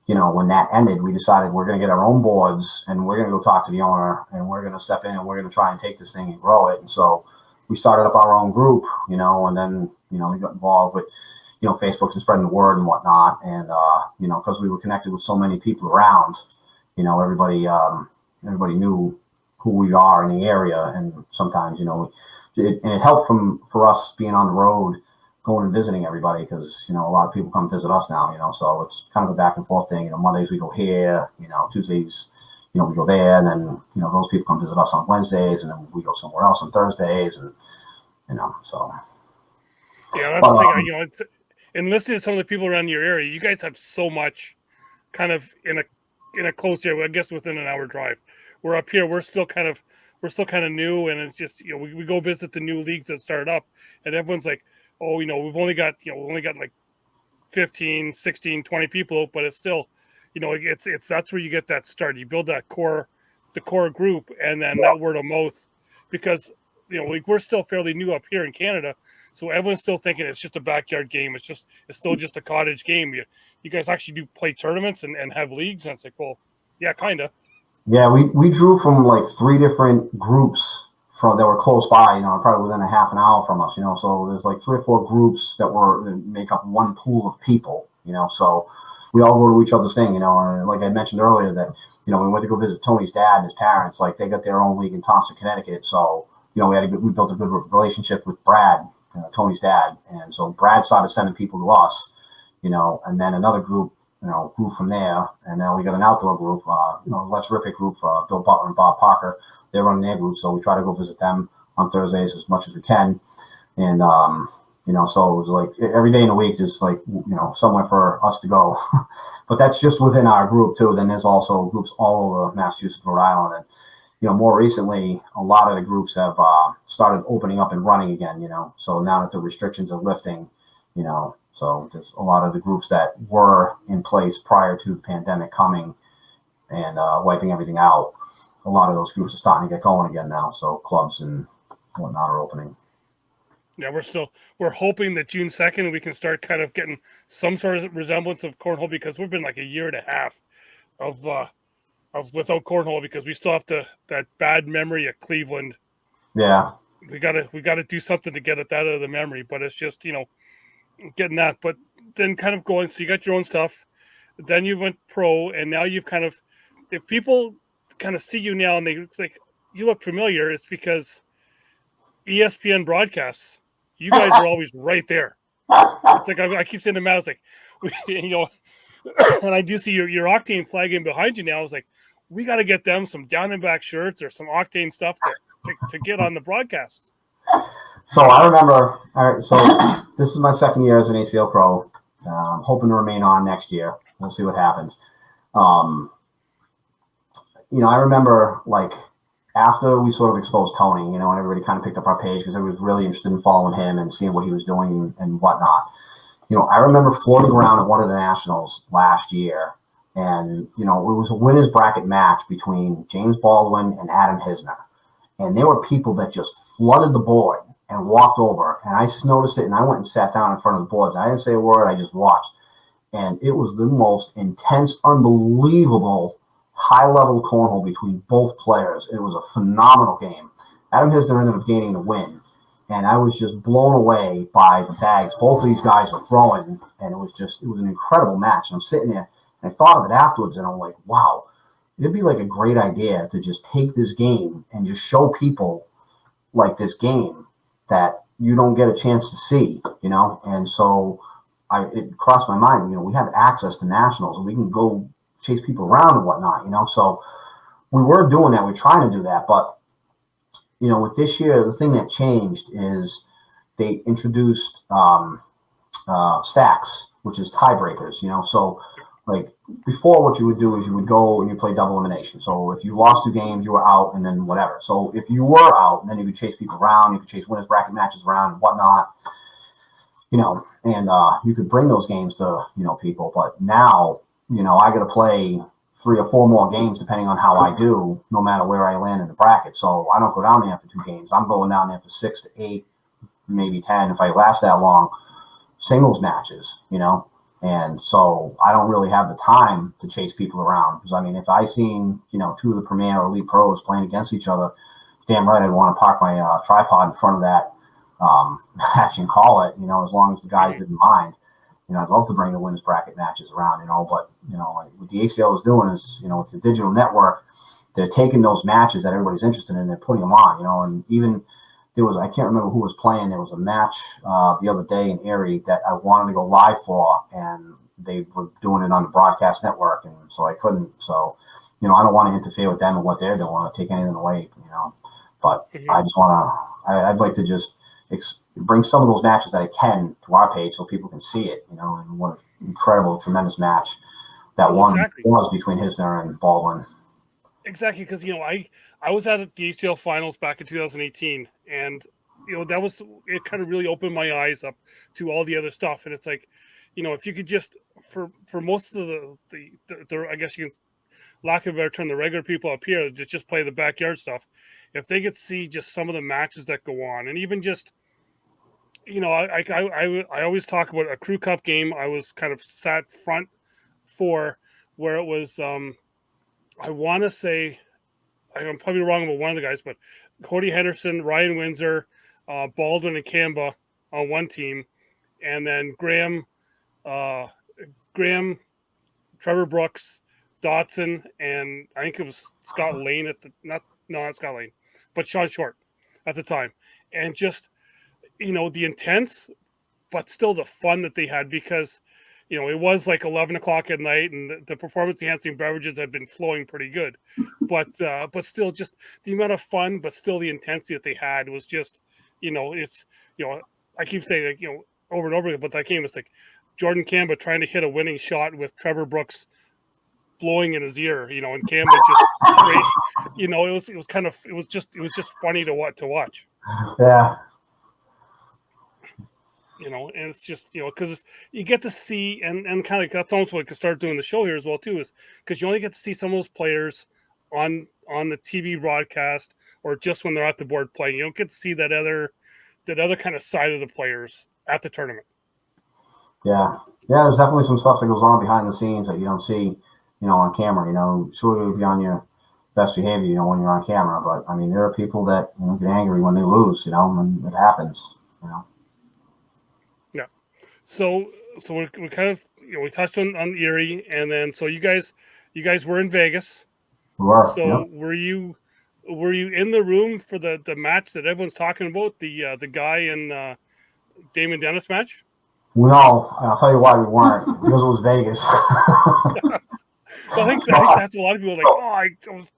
when that ended, we decided we're going to get our own boards and we're going to go talk to the owner and we're going to step in and we're going to try and take this thing and grow it. And so we started up our own group, and then, we got involved with, Facebook's and spreading the word and whatnot. And, because we were connected with so many people around, everybody knew who we are in the area. And sometimes, it helped for us being on the road, going and visiting everybody, because, a lot of people come visit us now, so it's kind of a back and forth thing. Mondays we go here, Tuesdays, we go there, and then, those people come visit us on Wednesdays, and then we go somewhere else on Thursdays, and, so. Yeah, that's the thing, and listening to some of the people around your area, you guys have so much kind of in a close area, I guess within an hour drive. We're up here, we're still kind of new, and it's just, we go visit the new leagues that start up, and everyone's like, oh, we've only got like 15, 16, 20 people out, but it's still, it's that's where you get that start. You build the core group, and then that word of mouth, because we're still fairly new up here in Canada, so everyone's still thinking it's just a backyard game. It's still just a cottage game. You guys actually do play tournaments and have leagues, and it's like, well, yeah, kind of. Yeah, we drew from like 3 different groups that were close by, probably within a half an hour from us, so there's like 3 or 4 groups that make up one pool of people, so we all go to each other's thing, and like I mentioned earlier that, we went to go visit Tony's dad and his parents, like they got their own league in Thompson, Connecticut, so, we built a good relationship with Brad, Tony's dad, and so Brad started sending people to us, and then another group, grew from there, and then we got an outdoor group, Let's Rip It group, Bill Butler and Bob Parker. They're running their group, so we try to go visit them on Thursdays as much as we can. And, so it was like every day in the week is like, somewhere for us to go. But that's just within our group, too. Then there's also groups all over Massachusetts, Rhode Island. And, more recently, a lot of the groups have started opening up and running again, So now that the restrictions are lifting, so there's a lot of the groups that were in place prior to the pandemic coming and wiping everything out. A lot of those groups are starting to get going again now, so clubs and whatnot are opening. Yeah, we're hoping that June 2nd we can start kind of getting some sort of resemblance of cornhole, because we've been like a year and a half of without cornhole, because we still have that bad memory of Cleveland. Yeah, we gotta do something to get that out of the memory, but it's just getting that. But then kind of going, so you got your own stuff, then you went pro, and now you've kind of, if people kind of see you now and they like, you look familiar, it's because ESPN broadcasts, you guys are always right there. It's like I keep saying to Matt, it's like, and I do see your Oktane flagging behind you now. I was like, we got to get them some down and back shirts or some Oktane stuff to get on the broadcasts. So I remember, all right, so this is my 2nd year as an ACL Pro. Hoping to remain on next year. We'll see what happens. I remember, like, after we sort of exposed Tony, and everybody kind of picked up our page because everybody was really interested in following him and seeing what he was doing and whatnot. I remember floating around at one of the Nationals last year, and, it was a winner's bracket match between James Baldwin and Adam Hisner. And there were people that just flooded the board and walked over, and I noticed it, and I went and sat down in front of the boards. I didn't say a word, I just watched. And it was the most intense, unbelievable high-level cornhole between both players. It was a phenomenal game. Adam Hisner ended up gaining the win, and I was just blown away by the bags both of these guys were throwing, and it was an incredible match. And I'm sitting there, and I thought of it afterwards, and I'm like, wow, it'd be like a great idea to just take this game and just show people like this game that you don't get a chance to see, And so it crossed my mind, we have access to nationals, and we can go chase people around and whatnot, So we were doing that. We're trying to do that. But, with this year, the thing that changed is they introduced stacks, which is tiebreakers, So, like, before, what you would do is you would go and you play double elimination. So if you lost 2 games, you were out, and then whatever. So if you were out, then you could chase people around. You could chase winners bracket matches around and whatnot. And you could bring those games to, people. But now, I got to play 3 or 4 more games depending on how I do, no matter where I land in the bracket. So I don't go down there for 2 games. I'm going down there for 6 to 8, maybe 10, if I last that long, singles matches, And so I don't really have the time to chase people around. Because, I mean, if I seen, 2 of the premier or elite pros playing against each other, damn right I'd want to park my tripod in front of that match and call it, as long as the guys didn't mind. I'd love to bring the women's bracket matches around, but, like what the ACL is doing is, with the digital network, they're taking those matches that everybody's interested in and they're putting them on, and even there was, I can't remember who was playing. There was a match the other day in Erie that I wanted to go live for, and they were doing it on the broadcast network, and so I couldn't. So, I don't want to interfere with them and what they're doing or take anything away, but I just want to, I'd like to just bring some of those matches that I can to our page so people can see it, and what an incredible, tremendous match that was between Hisner and Baldwin. Exactly, because I was at the ACL finals back in 2018, and that was, it kind of really opened my eyes up to all the other stuff. And it's like, if you could just for most of the I guess you can, lack of a better term, the regular people up here that just play the backyard stuff, if they could see just some of the matches that go on, and even just I always talk about a crew cup game. I was kind of sat front for, where it was I want to say, I'm probably wrong about one of the guys, but Cody Henderson, Ryan Windsor, Baldwin, and Kamba on one team, and then Graham, Trevor Brooks, Dotson, and I think it was Scott Lane not Scott Lane, but Sean Short at the time, and just the intense, but still the fun that they had, because it was like 11 o'clock at night, and the performance-enhancing beverages had been flowing pretty good, but still, just the amount of fun, but still the intensity that they had was just, it's, I keep saying, over and over again, but that game was like Jordan Kamba trying to hit a winning shot with Trevor Brooks blowing in his ear, and Kamba just, it was just funny to watch. Yeah. And it's just, because you get to see, and kind of, that's almost what I could start doing the show here as well too, is because you only get to see some of those players on the TV broadcast, or just when they're at the board playing. You don't get to see that other kind of side of the players at the tournament. Yeah, there's definitely some stuff that goes on behind the scenes that you don't see, on camera. Sure, you'll be on your best behavior, when you're on camera, but I mean, there are people that get angry when they lose, and it happens, Yeah. So we kind of, we touched on Erie, and then so you guys were in Vegas. We were. So yep. were you in the room for the match that everyone's talking about, the guy and Damon Dennis match? No, I'll tell you why we weren't, because it was Vegas. Well, I think that's a lot of people like, I was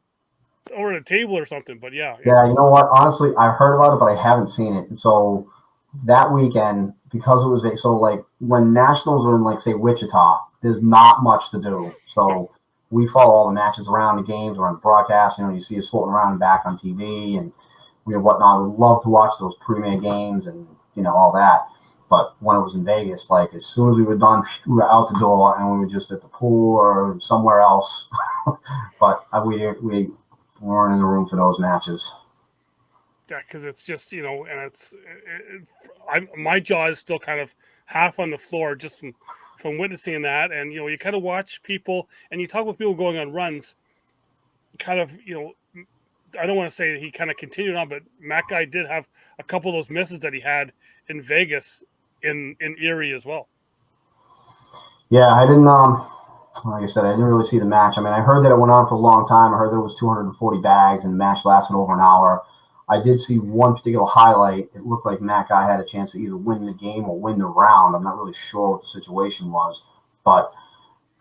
over at a table or something, but yeah. Yeah, you know what? Honestly, I've heard about it, but I haven't seen it. And so that weekend, because it was Vegas, so like when Nationals are in, like, say, Wichita, there's not much to do. So we follow all the matches around the games, or on the broadcast. You see us floating around and back on TV and whatnot. We love to watch those premier games and all that. But when it was in Vegas, like, as soon as we were done, we were out the door, and we were just at the pool or somewhere else. But we weren't in the room for those matches. Yeah, because it's just, and it's, my jaw is still kind of half on the floor just from witnessing that. And, you kind of watch people, and you talk with people going on runs, kind of, I don't want to say that he kind of continued on, but Matt Guy did have a couple of those misses that he had in Vegas, in Erie as well. Yeah, I didn't, like I said, I didn't really see the match. I mean, I heard that it went on for a long time. I heard there was 240 bags, and the match lasted over an hour. I did see one particular highlight. It looked like Matt Guy had a chance to either win the game or win the round. I'm not really sure what the situation was, but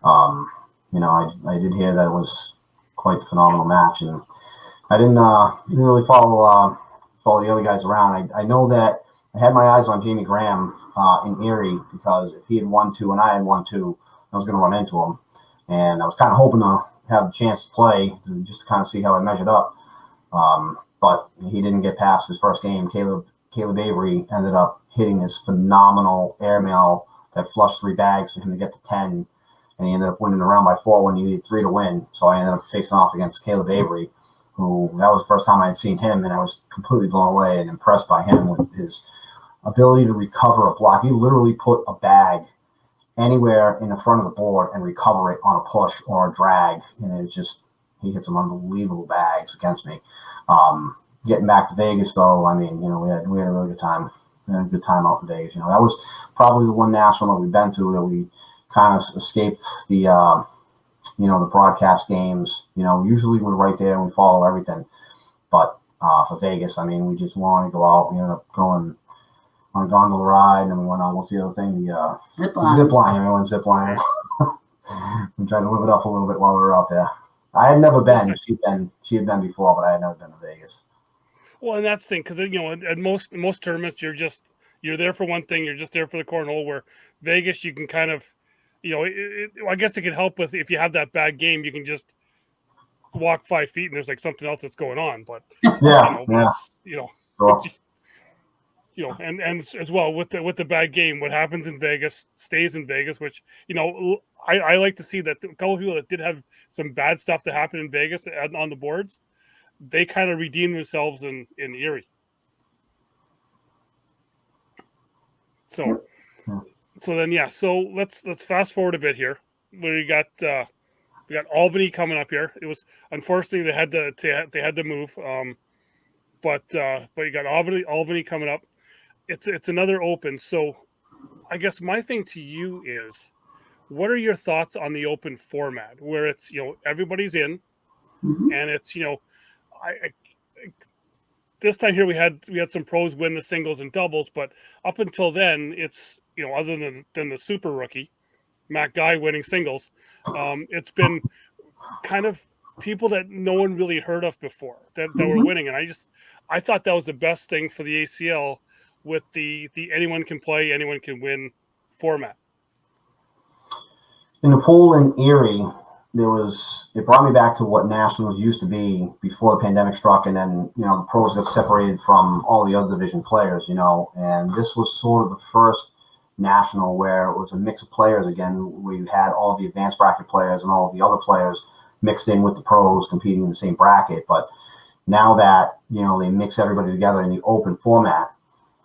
I did hear that it was quite a phenomenal match, and I didn't really follow the other guys around. I know that I had my eyes on Jamie Graham in Erie, because if he had won two and I had won two, I was going to run into him, and I was kind of hoping to have the chance to play, just to kind of see how I measured up. But he didn't get past his first game. Caleb Avery ended up hitting this phenomenal airmail that flushed 3 bags for him to get to 10, and he ended up winning the round by 4 when he needed 3 to win. So I ended up facing off against Caleb Avery, who, that was the first time I had seen him, and I was completely blown away and impressed by him with his ability to recover a block. He literally put a bag anywhere in the front of the board and recover it on a push or a drag, and it's just, he hit some unbelievable bags against me. Getting back to Vegas, though, I mean, we had a really good time. a good time out in Vegas. You know, that was probably the one national that we've been to that we kind of escaped the, you know, the broadcast games. You know, usually we're right there and we follow everything. But for Vegas, I mean, we just wanted to go out. We ended up going on a gondola ride, and then we went on, what's the other thing? The Zip line. Zip line. We went zip line. We tried to live it up a little bit while we were out there. I had never been. She had been before, but I had never been to Vegas. Well, and that's the thing, because, you know, at most tournaments, you're there for one thing. You're just there for the cornhole. Where Vegas, you can kind of, you know, I guess it can help with if you have that bad game, you can just walk 5 feet and there's like something else that's going on. But Yeah, you know, Sure. you know, and as well with the bad game, what happens in Vegas stays in Vegas. Which, you know, I like to see that a couple of people that did have some bad stuff to happen in Vegas on the boards, they kind of redeem themselves in Erie. So then, yeah. So let's fast forward a bit here. We got Albany coming up here. It was unfortunately they had to move. But you got Albany coming up. It's another Open. So I guess my thing to you is, what are your thoughts on the Open format, where it's, you know, everybody's in, and it's, you know, I this time here we had some pros win the singles and doubles, but up until then, it's, you know, other than the super rookie Matt Guy winning singles, it's been kind of people that no one really heard of before that were winning, and I thought that was the best thing for the ACL with the anyone can play, anyone can win format. In the pool in Erie, it brought me back to what nationals used to be before the pandemic struck, and then, you know, the pros got separated from all the other division players, you know, and this was sort of the first national where it was a mix of players again. We had all the advanced bracket players and all of the other players mixed in with the pros competing in the same bracket. But now that, you know, they mix everybody together in the Open format,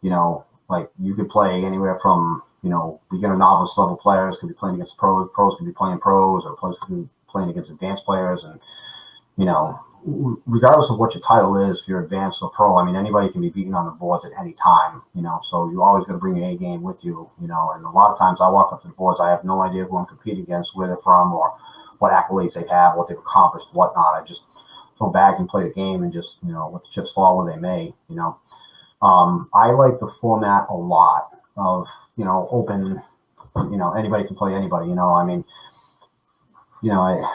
you know, like you could play anywhere from, you know, beginner novice level players could be playing against pros could be playing pros, or pros could be playing against advanced players. And, you know, regardless of what your title is, if you're advanced or pro, I mean, anybody can be beaten on the boards at any time, you know, so you always got to bring your A game with you, you know, and a lot of times I walk up to the boards, I have no idea who I'm competing against, where they're from, or what accolades they have, what they've accomplished, whatnot. I just go back and play the game and just, you know, let the chips fall where they may, you know. I like the format a lot of, you know, Open, you know, anybody can play anybody, you know. I mean, you know,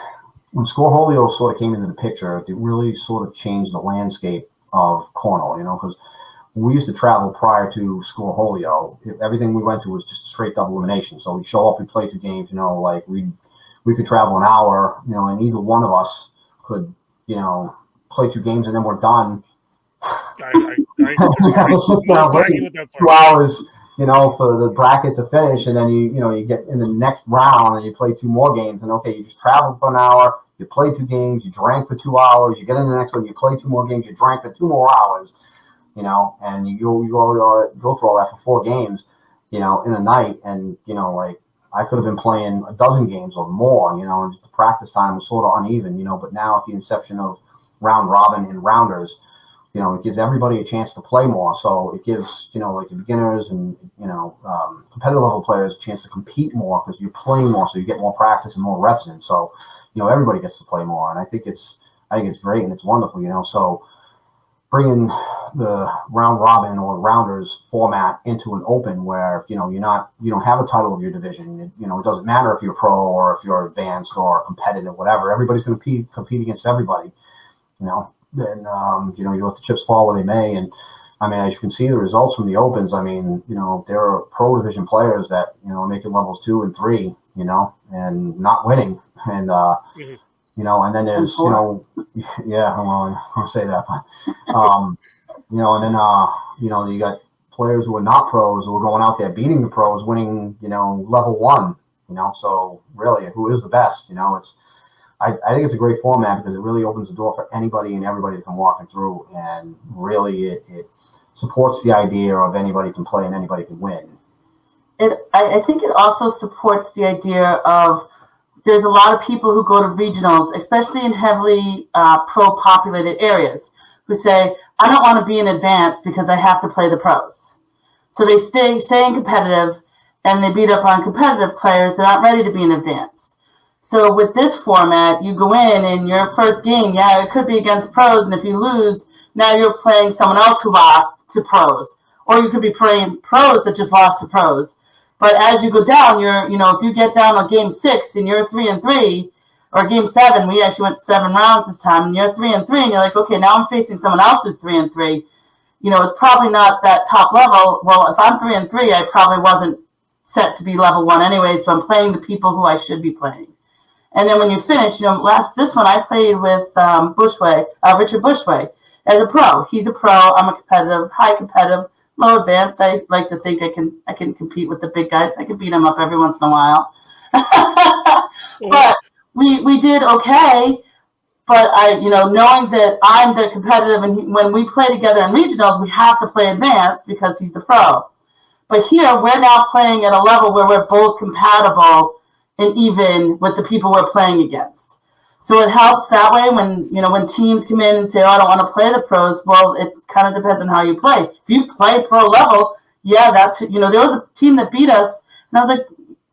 when Scoreholio sort of came into the picture, it really sort of changed the landscape of cornhole, you know, because we used to travel prior to Scoreholio. Everything we went to was just straight double elimination. So we show up, we play 2 games, you know, like we could travel an hour, you know, and either one of us could, you know, play 2 games and then we're done. I sit down, wait 2 hours, you know, for the bracket to finish, and then you get in the next round and you play 2 more games, and okay, you just traveled for an hour, you play 2 games, you drank for 2 hours, you get in the next one, you play 2 more games, you drank for 2 more hours, you know, and you go through all that for 4 games, you know, in a night, and, you know, like I could have been playing a dozen games or more, you know, and just the practice time was sort of uneven, you know, but now at the inception of round robin and rounders, you know, it gives everybody a chance to play more. So it gives, you know, like the beginners and, you know, competitive level players a chance to compete more because you're playing more, so you get more practice and more reps in. So, you know, everybody gets to play more, and I think it's great and it's wonderful, you know. So bringing the round robin or rounders format into an Open where, you know, you don't have a title of your division. You know, it doesn't matter if you're pro or if you're advanced or competitive, whatever. Everybody's going to compete against everybody, you know. Then, you know, you let the chips fall where they may. And I mean, as you can see, the results from the Opens, I mean, you know, there are pro division players that, you know, making levels 2 and 3, you know, and not winning. And, you know, and then there's, you know, yeah, well, I won't say that, but, you know, and then, you know, you got players who are not pros who are going out there beating the pros, winning, you know, level 1, you know. So really, who is the best? You know, I think it's a great format because it really opens the door for anybody and everybody to come walking through, and really it supports the idea of anybody can play and anybody can win. I think it also supports the idea of there's a lot of people who go to regionals, especially in heavily pro-populated areas, who say, I don't want to be in advance because I have to play the pros. So they stay in competitive, and they beat up on competitive players that aren't ready to be in advanced. So with this format, you go in and your first game, yeah, it could be against pros, and if you lose, now you're playing someone else who lost to pros. Or you could be playing pros that just lost to pros. But as you go down, if you get down on game 6 and you're 3-3, or game 7, we actually went 7 rounds this time, and you're 3-3, and you're like, okay, now I'm facing someone else who's 3-3. It's probably not that top level. Well, if I'm 3-3, I probably wasn't set to be level 1 anyway, so I'm playing the people who I should be playing. And then when you finish, this one I played with Richard Bushway as a pro. He's a pro. I'm a competitive, high competitive, low advanced. I like to think I can compete with the big guys. I can beat them up every once in a while. But we did okay. But knowing that I'm the competitive, and when we play together in regionals, we have to play advanced because he's the pro. But here we're now playing at a level where we're both compatible and even with the people we're playing against. So it helps that way when teams come in and say, oh, I don't want to play the pros. Well, it kind of depends on how you play. If you play pro level, yeah, there was a team that beat us, and I was like,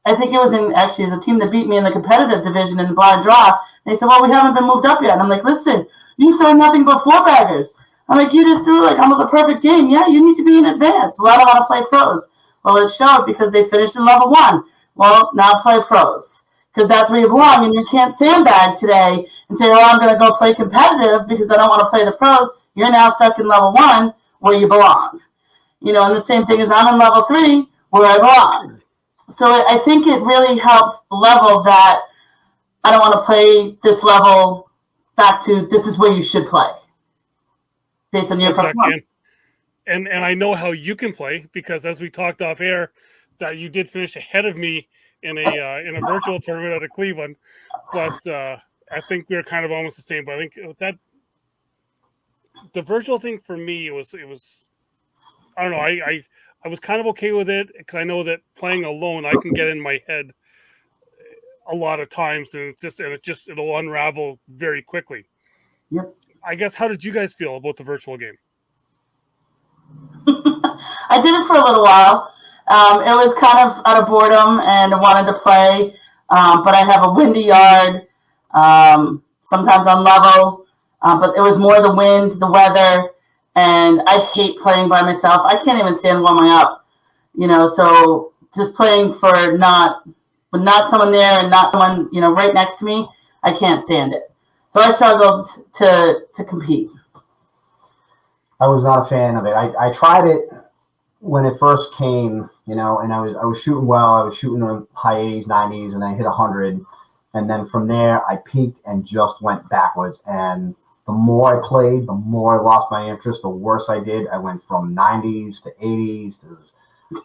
I think it was the team that beat me in the competitive division in the blind draw. They said, well, we haven't been moved up yet. And I'm like, listen, you throw nothing but 4-baggers. I'm like, you just threw like almost a perfect game. Yeah, you need to be in advanced. Well, I don't want to play pros. Well, it showed because they finished in level 1. Well, now play pros because that's where you belong. And you can't sandbag today and say, oh, I'm going to go play competitive because I don't want to play the pros. You're now stuck in level 1 where you belong. And the same thing is I'm in level 3 where I belong. So I think it really helps level that I don't want to play this level back to this is where you should play based on your performance. And I know how you can play because as we talked off air, that you did finish ahead of me in a virtual tournament out of Cleveland, but I think we were kind of almost the same. But I think that the virtual thing for me it was I don't know, I was kind of okay with it because I know that playing alone I can get in my head a lot of times, and it'll unravel very quickly. Yep. I guess, how did you guys feel about the virtual game? I did it for a little while. It was kind of out of boredom and I wanted to play, but I have a windy yard, sometimes on level, but it was more the wind, the weather, and I hate playing by myself. I can't even stand warming up, so just playing with not someone there and not someone, right next to me, I can't stand it. So I struggled to compete. I was not a fan of it. I tried it when it first came, and I was shooting well. I was shooting in high 80s, 90s, and I hit 100. And then from there, I peaked and just went backwards. And the more I played, the more I lost my interest, the worse I did. I went from 90s to 80s to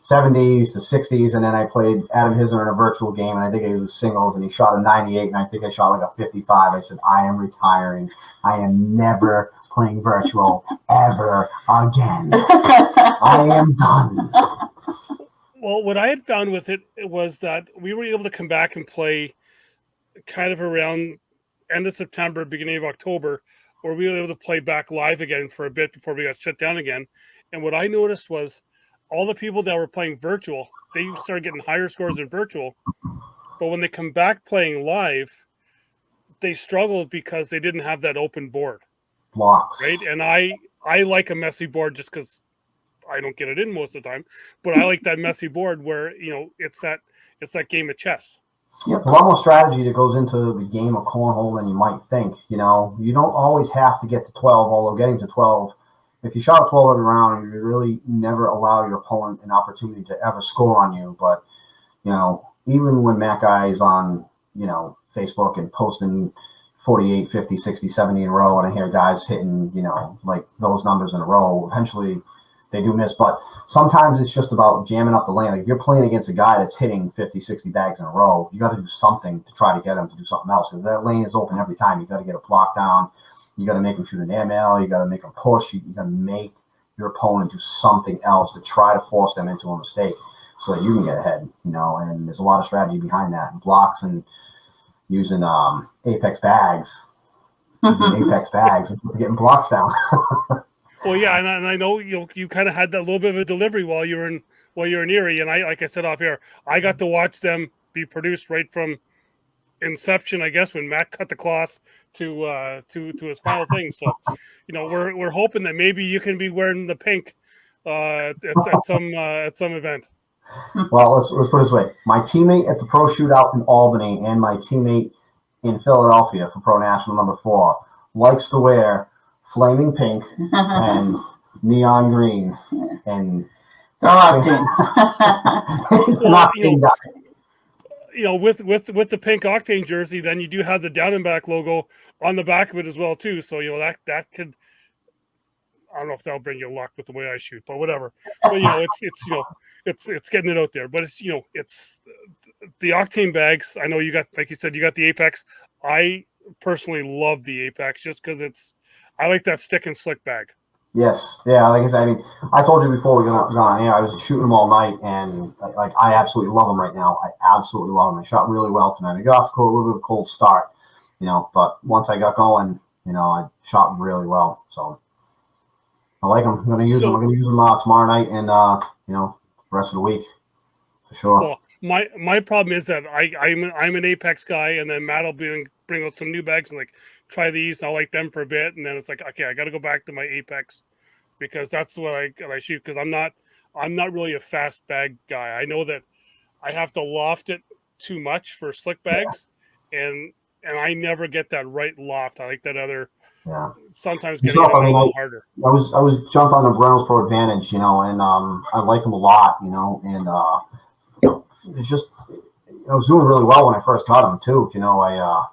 70s to 60s, and then I played Adam Hisner in a virtual game, and I think it was singles, and he shot a 98, and I think I shot like a 55. I said, I am retiring. I am never playing virtual ever again. I am done. Well, what I had found with it was that we were able to come back and play kind of around end of September, beginning of October, where we were able to play back live again for a bit before we got shut down again. And what I noticed was all the people that were playing virtual, they started getting higher scores in virtual. But when they come back playing live, they struggled because they didn't have that open board. Blocks. Right? And I like a messy board just because I don't get it in most of the time. But I like that messy board where, it's that game of chess. Yeah, a lot more strategy that goes into the game of cornhole than you might think. You don't always have to get to 12, although getting to 12, if you shot 12 every round, you really never allow your opponent an opportunity to ever score on you. But, even when Matt Guy is on, Facebook and posting 48, 50, 60, 70 in a row, and I hear guys hitting, like those numbers in a row, eventually they do miss. But sometimes it's just about jamming up the lane. Like if you're playing against a guy that's hitting 50, 60 bags in a row, you got to do something to try to get him to do something else. Because that lane is open every time. You got to get a block down. You got to make him shoot an airmail. You got to make him push. You got to make your opponent do something else to try to force them into a mistake so that you can get ahead, and there's a lot of strategy behind that. Blocks and using Apex bags. Apex bags and getting blocks down. Well, yeah, and I know you kind of had that little bit of a delivery while you were in Erie, and I, like I said off air, I got to watch them be produced right from inception, I guess, when Matt cut the cloth to his final thing. So, we're hoping that maybe you can be wearing the pink at some event. Well, let's put it this way. My teammate at the Pro Shootout in Albany and my teammate in Philadelphia for Pro National number 4 likes to wear flaming pink and neon green and with the pink Oktane jersey, then you do have the down and back logo on the back of it as well too. So that could, I don't know if that'll bring you luck with the way I shoot, but whatever. But it's getting it out there. But it's it's the Oktane bags. I know you got, like you said, you got the Apex. I personally love the Apex just because I like that stick and slick bag. Yes, yeah. Like I said, I mean, I told you before we got on air, I was shooting them all night, and I absolutely love them right now. I absolutely love them. I shot really well tonight. I got off to a little bit of a cold start, but once I got going, I shot really well. So I like them. I'm going to use them. I'm going to use them tomorrow night and the rest of the week for sure. Well, my problem is that I'm an Apex guy, and then Matt will bring out some new bags and try these, and I'll like them for a bit, and then it's okay, I got to go back to my Apex because that's what I shoot, because I'm not really a fast bag guy. I know that I have to loft it too much for slick bags, and I never get that right loft. I like that other. Yeah. Sometimes getting a little harder. I was jumped on the Reynolds Pro Advantage, and I like them a lot, and it's just I was doing really well when I first got them too. I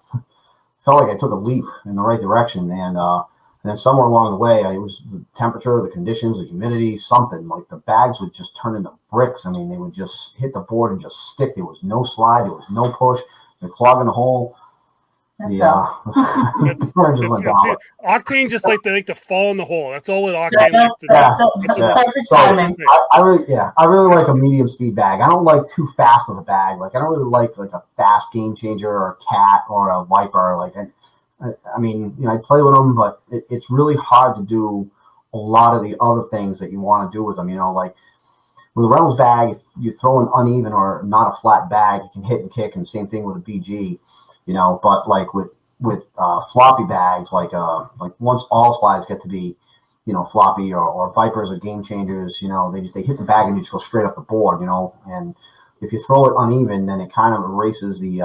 felt like I took a leap in the right direction, and then somewhere along the way, it was the temperature, the conditions, the humidity, something like the bags would just turn into bricks. I mean, they would just hit the board and just stick. There was no slide, there was no push. They're clogging the hole. Oktane just like to fall in the hole. That's all what Oktane likes to do. I really like a medium speed bag. I don't like too fast of a bag. I don't really like a fast game changer or a cat or a Viper. I mean, I play with them, but it's really hard to do a lot of the other things that you want to do with them. With a Reynolds bag, if you throw an uneven or not a flat bag, you can hit and kick, and same thing with a BG. But with floppy bags, once all slides get to be, floppy or Vipers or game changers, they hit the bag and you just go straight up the board, and if you throw it uneven, then it kind of erases the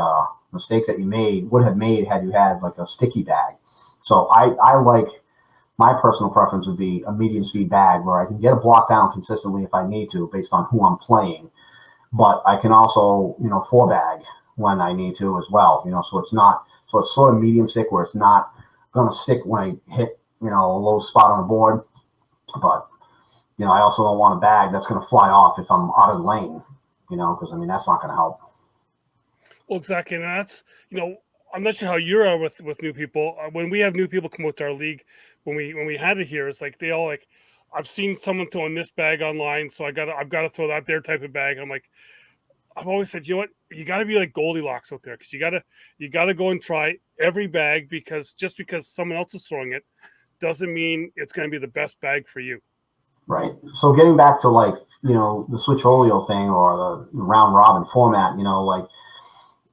mistake that you would have made had you had a sticky bag. So I like, my personal preference would be a medium speed bag where I can get a block down consistently if I need to based on who I'm playing, but I can also, 4 bag when I need to as well, so it's sort of medium stick where it's not going to stick when I hit, a low spot on the board. But, I also don't want a bag that's going to fly off if I'm out of the lane, because that's not going to help. Well, exactly. And that's, I'm not sure how you are with new people. When we have new people come out to our league, when we had it here, it's they all I've seen someone throwing this bag online, so I've got to throw that their type of bag. I'm I've always said, you got to be like Goldilocks out there, because you got to go and try every bag, because just because someone else is throwing it doesn't mean it's going to be the best bag for you. Right. So getting back to the Switcholio thing or the round robin format,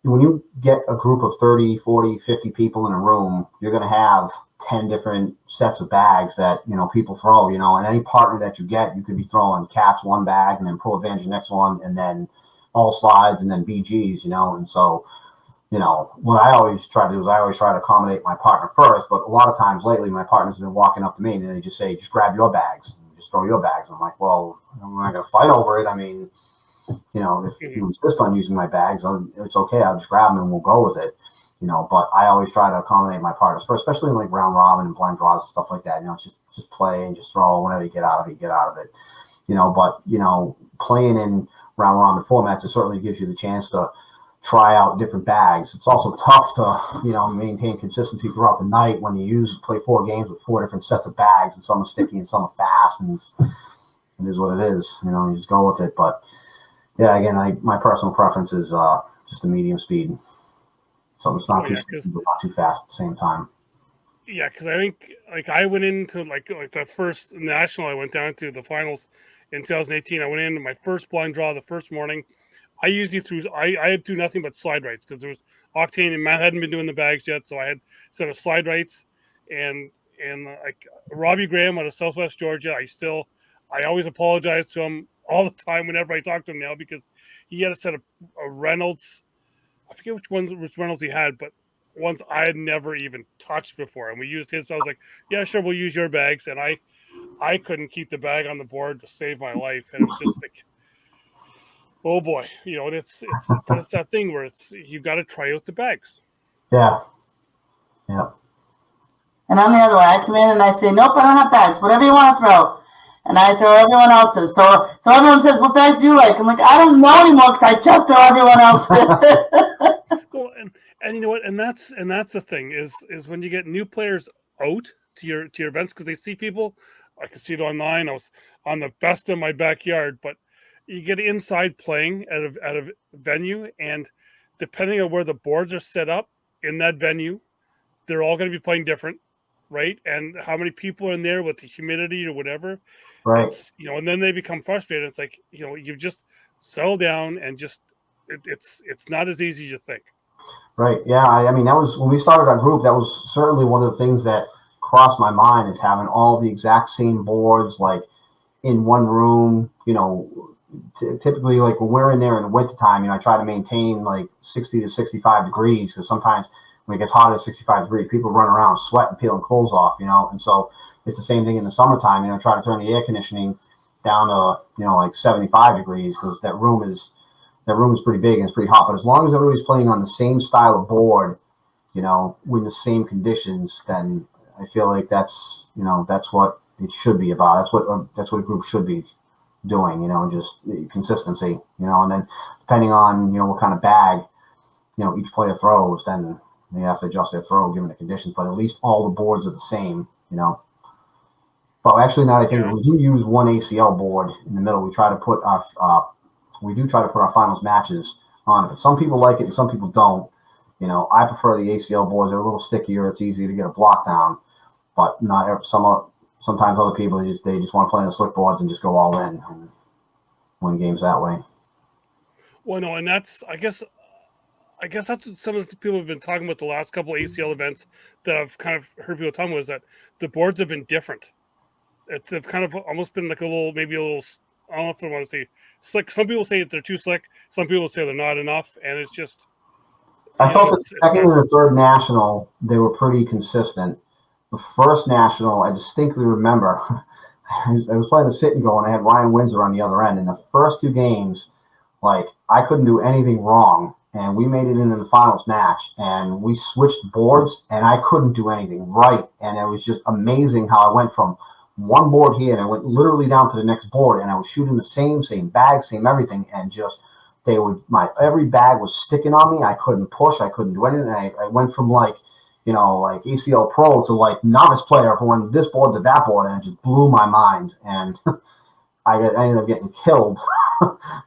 when you get a group of 30, 40, 50 people in a room, you're going to have 10 different sets of bags that, people throw, and any partner that you get, you could be throwing cats one bag and then Pro Advantage the next one, and then all slides and then BGs, and so, what I always try to do is I always try to accommodate my partner first, but a lot of times lately my partner's been walking up to me and they just say, just grab your bags, just throw your bags. I'm like, well, I'm not going to fight over it. I mean, if you insist on using my bags, it's okay. I'll just grab them and we'll go with it, but I always try to accommodate my partners first, especially in round robin and blind draws and stuff like that. Just play and just throw. Whenever you get out of it, you get out of it, but, playing in round robin formats, it certainly gives you the chance to try out different bags. It's also tough to, maintain consistency throughout the night when you play 4 games with 4 different sets of bags, and some are sticky and some are fast, and it is what it is. You just go with it. But yeah, again, my personal preference is just a medium speed. So it's not too fast at the same time. Yeah, because I think like I went into like the first national I went down to the finals in 2018. I went into my first blind draw the first morning. I usually threw I had do nothing but slide rights because there was Oktane and Matt hadn't been doing the bags yet, so I had set of slide rights and like Robbie Graham out of Southwest Georgia. I always apologize to him all the time whenever I talk to him now because he had a set of Reynolds. I forget which Reynolds he had, but ones I had never even touched before, and we used his. So I was like, "Yeah, sure, we'll use your bags." And I couldn't keep the bag on the board to save my life, and it was just like, oh boy, and it's that thing where you got to try out the bags. Yeah. Yeah. And I'm the other way. I come in and I say, nope, I don't have bags. Whatever you want to throw. And I throw everyone else's. So everyone says, what bags do you like? I'm like, I don't know anymore because I just throw everyone else's. Well, and you know what? And that's the thing is when you get new players out to your events because they see people. I can see it online. I was on the best in my backyard, but you get inside playing at a venue, and depending on where the boards are set up in that venue, they're all going to be playing different, right? And how many people are in there with the humidity or whatever, right? And then they become frustrated. It's like you just settle down and just it's not as easy as you think. Right. Yeah. I mean, that was when we started our group. That was certainly one of the things that crossed my mind is having all the exact same boards, like in one room. Typically, like when we're in there in the wintertime, I try to maintain like 60 to 65 degrees because sometimes when it gets hotter than 65 degrees, people run around sweating, peeling clothes off, and so it's the same thing in the summertime. Try to turn the air conditioning down to like 75 degrees because that room is pretty big and it's pretty hot. But as long as everybody's playing on the same style of board, with the same conditions, then I feel like that's what it should be about. That's what a group should be doing, just consistency, and then depending on, what kind of bag, each player throws, then they have to adjust their throw given the conditions, but at least all the boards are the same, But actually, now I think we do use one ACL board in the middle. We try to put our finals matches on it. But some people like it and some people don't. I prefer the ACL boards. They're a little stickier. It's easier to get a block down, but not sometimes other people they just want to play on the slick boards and just go all in and win games that way. Well, no, and that's I guess that's what some of the people have been talking about the last couple of ACL events that I've kind of heard people talking about is that the boards have been different. They've kind of almost been like maybe a little. I don't know if I want to say slick. Some people say that they're too slick. Some people say they're not enough, and it's just. I felt the second and the third national they were pretty consistent. The first national, I distinctly remember, I was playing the sit and go, and I had Ryan Windsor on the other end. In the first two games, like I couldn't do anything wrong, and we made it into the finals match, and we switched boards, and I couldn't do anything right, and it was just amazing how I went from one board here, and I went literally down to the next board, and I was shooting the same bag, same everything, and just every bag was sticking on me. I couldn't push, I couldn't do anything. I went from like ACL Pro to like novice player from this board to that board, and it just blew my mind, and I ended up getting killed.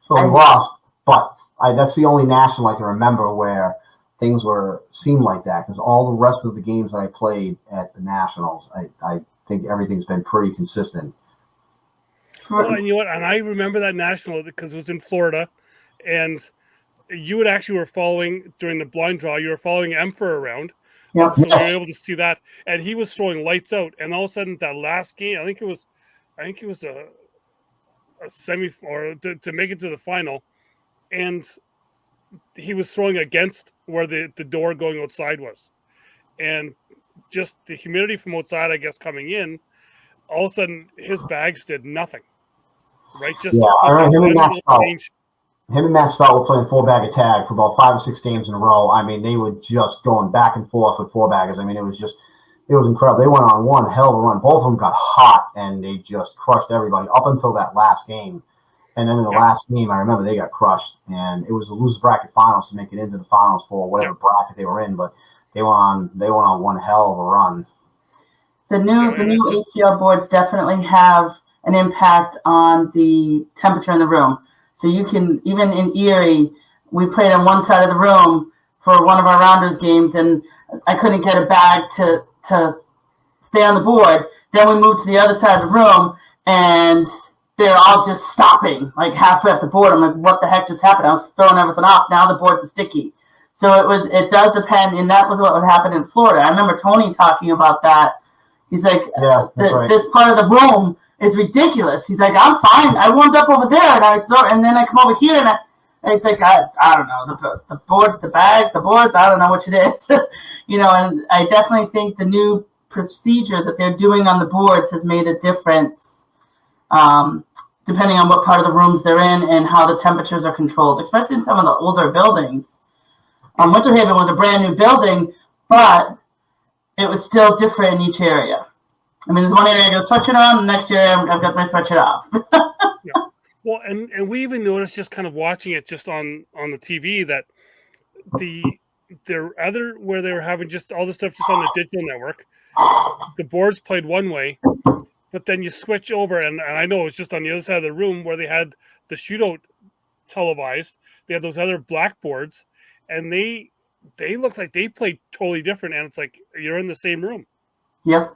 So I lost, but that's the only national I can remember where things seemed like that, because all the rest of the games that I played at the nationals, I think everything's been pretty consistent. Well, and you know what? And I remember that national because it was in Florida, and you were following during the blind draw. You were following Emperor around, so we were able to see that. And he was throwing lights out. And all of a sudden, that last game, I think it was a semi or to make it to the final, and he was throwing against where the door going outside was, and just the humidity from outside, I guess, coming in, all of a sudden his bags did nothing. Right? Just I remember him and Matt Stout were playing 4-bag tag for about 5 or 6 games in a row. I mean, they were just going back and forth with 4-baggers. I mean, it was incredible. They went on one hell of a run. Both of them got hot, and they just crushed everybody up until that last game. And then in the last game, I remember they got crushed, and it was the loser bracket finals to make it into the finals for whatever bracket they were in. But they went on one hell of a run. The new ACL boards definitely have an impact on the temperature in the room. So you can, even in Erie, we played on one side of the room for one of our rounders games, and I couldn't get a bag to stay on the board. Then we move to the other side of the room, and they're all just stopping, like halfway up the board. I'm like, what the heck just happened? I was throwing everything off. Now the boards are sticky. So it does depend, and that was what would happen in Florida. I remember Tony talking about that. He's like, Yeah, that's right. This part of the room is ridiculous. He's like, I'm fine. I warmed up over there, and then I come over here, and it's like, I don't know, the board, the bags, the boards, I don't know which it is. And I definitely think the new procedure that they're doing on the boards has made a difference, depending on what part of the rooms they're in and how the temperatures are controlled, especially in some of the older buildings. Winter Haven was a brand new building, but it was still different in each area. I mean, there's one area I got a sweatshirt on, the next area I've got my sweatshirt off. Yeah. Well, and we even noticed just kind of watching it just on the TV that where they were having just all the stuff just on the digital network, the boards played one way, but then you switch over, and I know it was just on the other side of the room where they had the shootout televised. They had those other blackboards, and they looked like they played totally different, and it's like you're in the same room. Yep.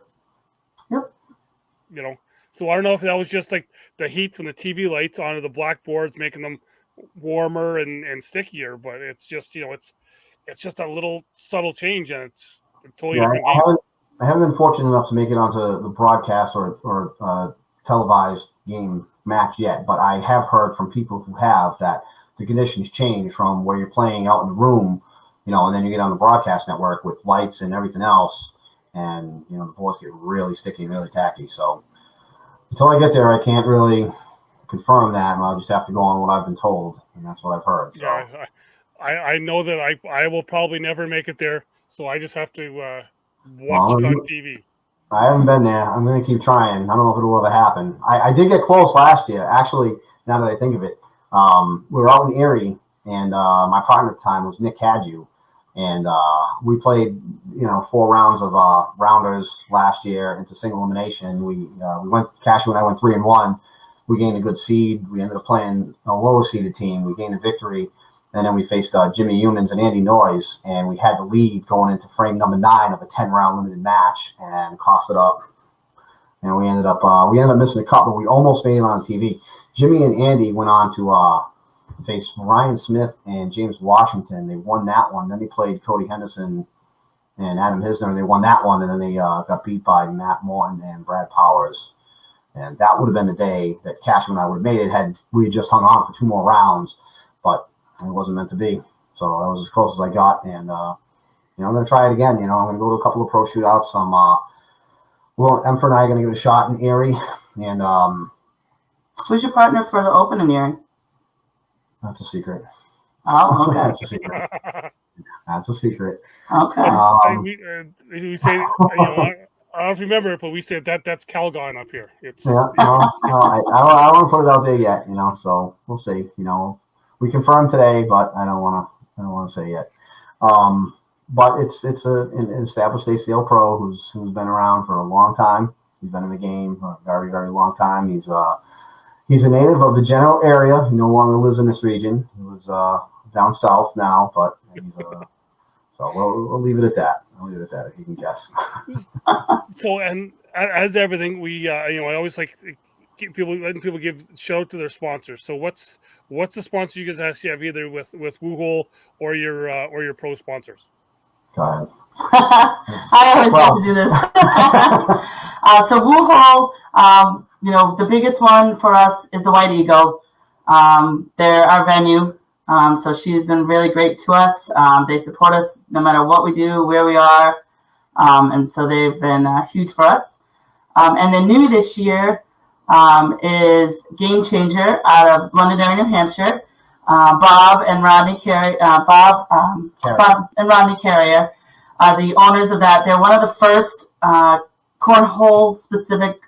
So I don't know if that was just like the heat from the TV lights onto the blackboards, making them warmer and stickier, but it's just it's just a little subtle change, and it's a totally different game. I haven't been fortunate enough to make it onto the broadcast or televised game match yet, but I have heard from people who have that the conditions change from where you're playing out in the room, and then you get on the broadcast network with lights and everything else, and the boards get really sticky and really tacky. So until I get there, I can't really confirm that, and I'll just have to go on what I've been told, and that's what I've heard. So. Yeah, I know that I will probably never make it there, so I just have to watch it on TV. I haven't been there. I'm going to keep trying. I don't know if it'll ever happen. I did get close last year, actually, now that I think of it. We were out in Erie, and my partner at the time was Nick Cadju, and we played, 4 rounds of rounders last year into single elimination. We went, Cashew and I went 3-1. We gained a good seed. We ended up playing a lower seeded team. We gained a victory. And then we faced Jimmy Humans and Andy Noyes, and we had the lead going into frame number 9 of a 10-round limited match, and coughed it up. And we ended up missing a cut, but we almost made it on TV. Jimmy and Andy went on to face Ryan Smith and James Washington. They won that one. Then they played Cody Henderson and Adam Hisner, and they won that one. And then they got beat by Matt Morton and Brad Powers. And that would have been the day that Cashew and I would have made it had we had just hung on for 2 more rounds. But it wasn't meant to be. So that was as close as I got. And, I'm going to try it again. I'm going to go to a couple of pro shootouts. Emfer and I are going to give it a shot in Erie. And who's your partner for the Open in Erie? That's a secret. Oh, okay. That's a secret. That's a secret. Okay. We say, I don't know if you remember it, but we said that's Calgon up here. It's I don't want to put it out there yet, so we'll see, We confirmed today, but I don't want to say yet. But it's an established ACL pro who's been around for a long time. He's been in the game for a very, very long time. He's a native of the general area. He no longer lives in this region. He was down south now, but so we'll leave it at that. I'll leave it at that if you can guess. So, and as everything, we I always like letting people give shout out to their sponsors. So what's the sponsor you guys actually have either with Woohole or your pro sponsors? Go ahead. I always like to do this. So Woohole, the biggest one for us is the White Eagle. They're our venue. So she's been really great to us. They support us no matter what we do, where we are. And so they've been huge for us. And then new this year, is Game Changer out of Londonderry, New Hampshire. Bob and Rodney Carrier. Bob and Rodney Carrier are the owners of that. They're one of the first cornhole specific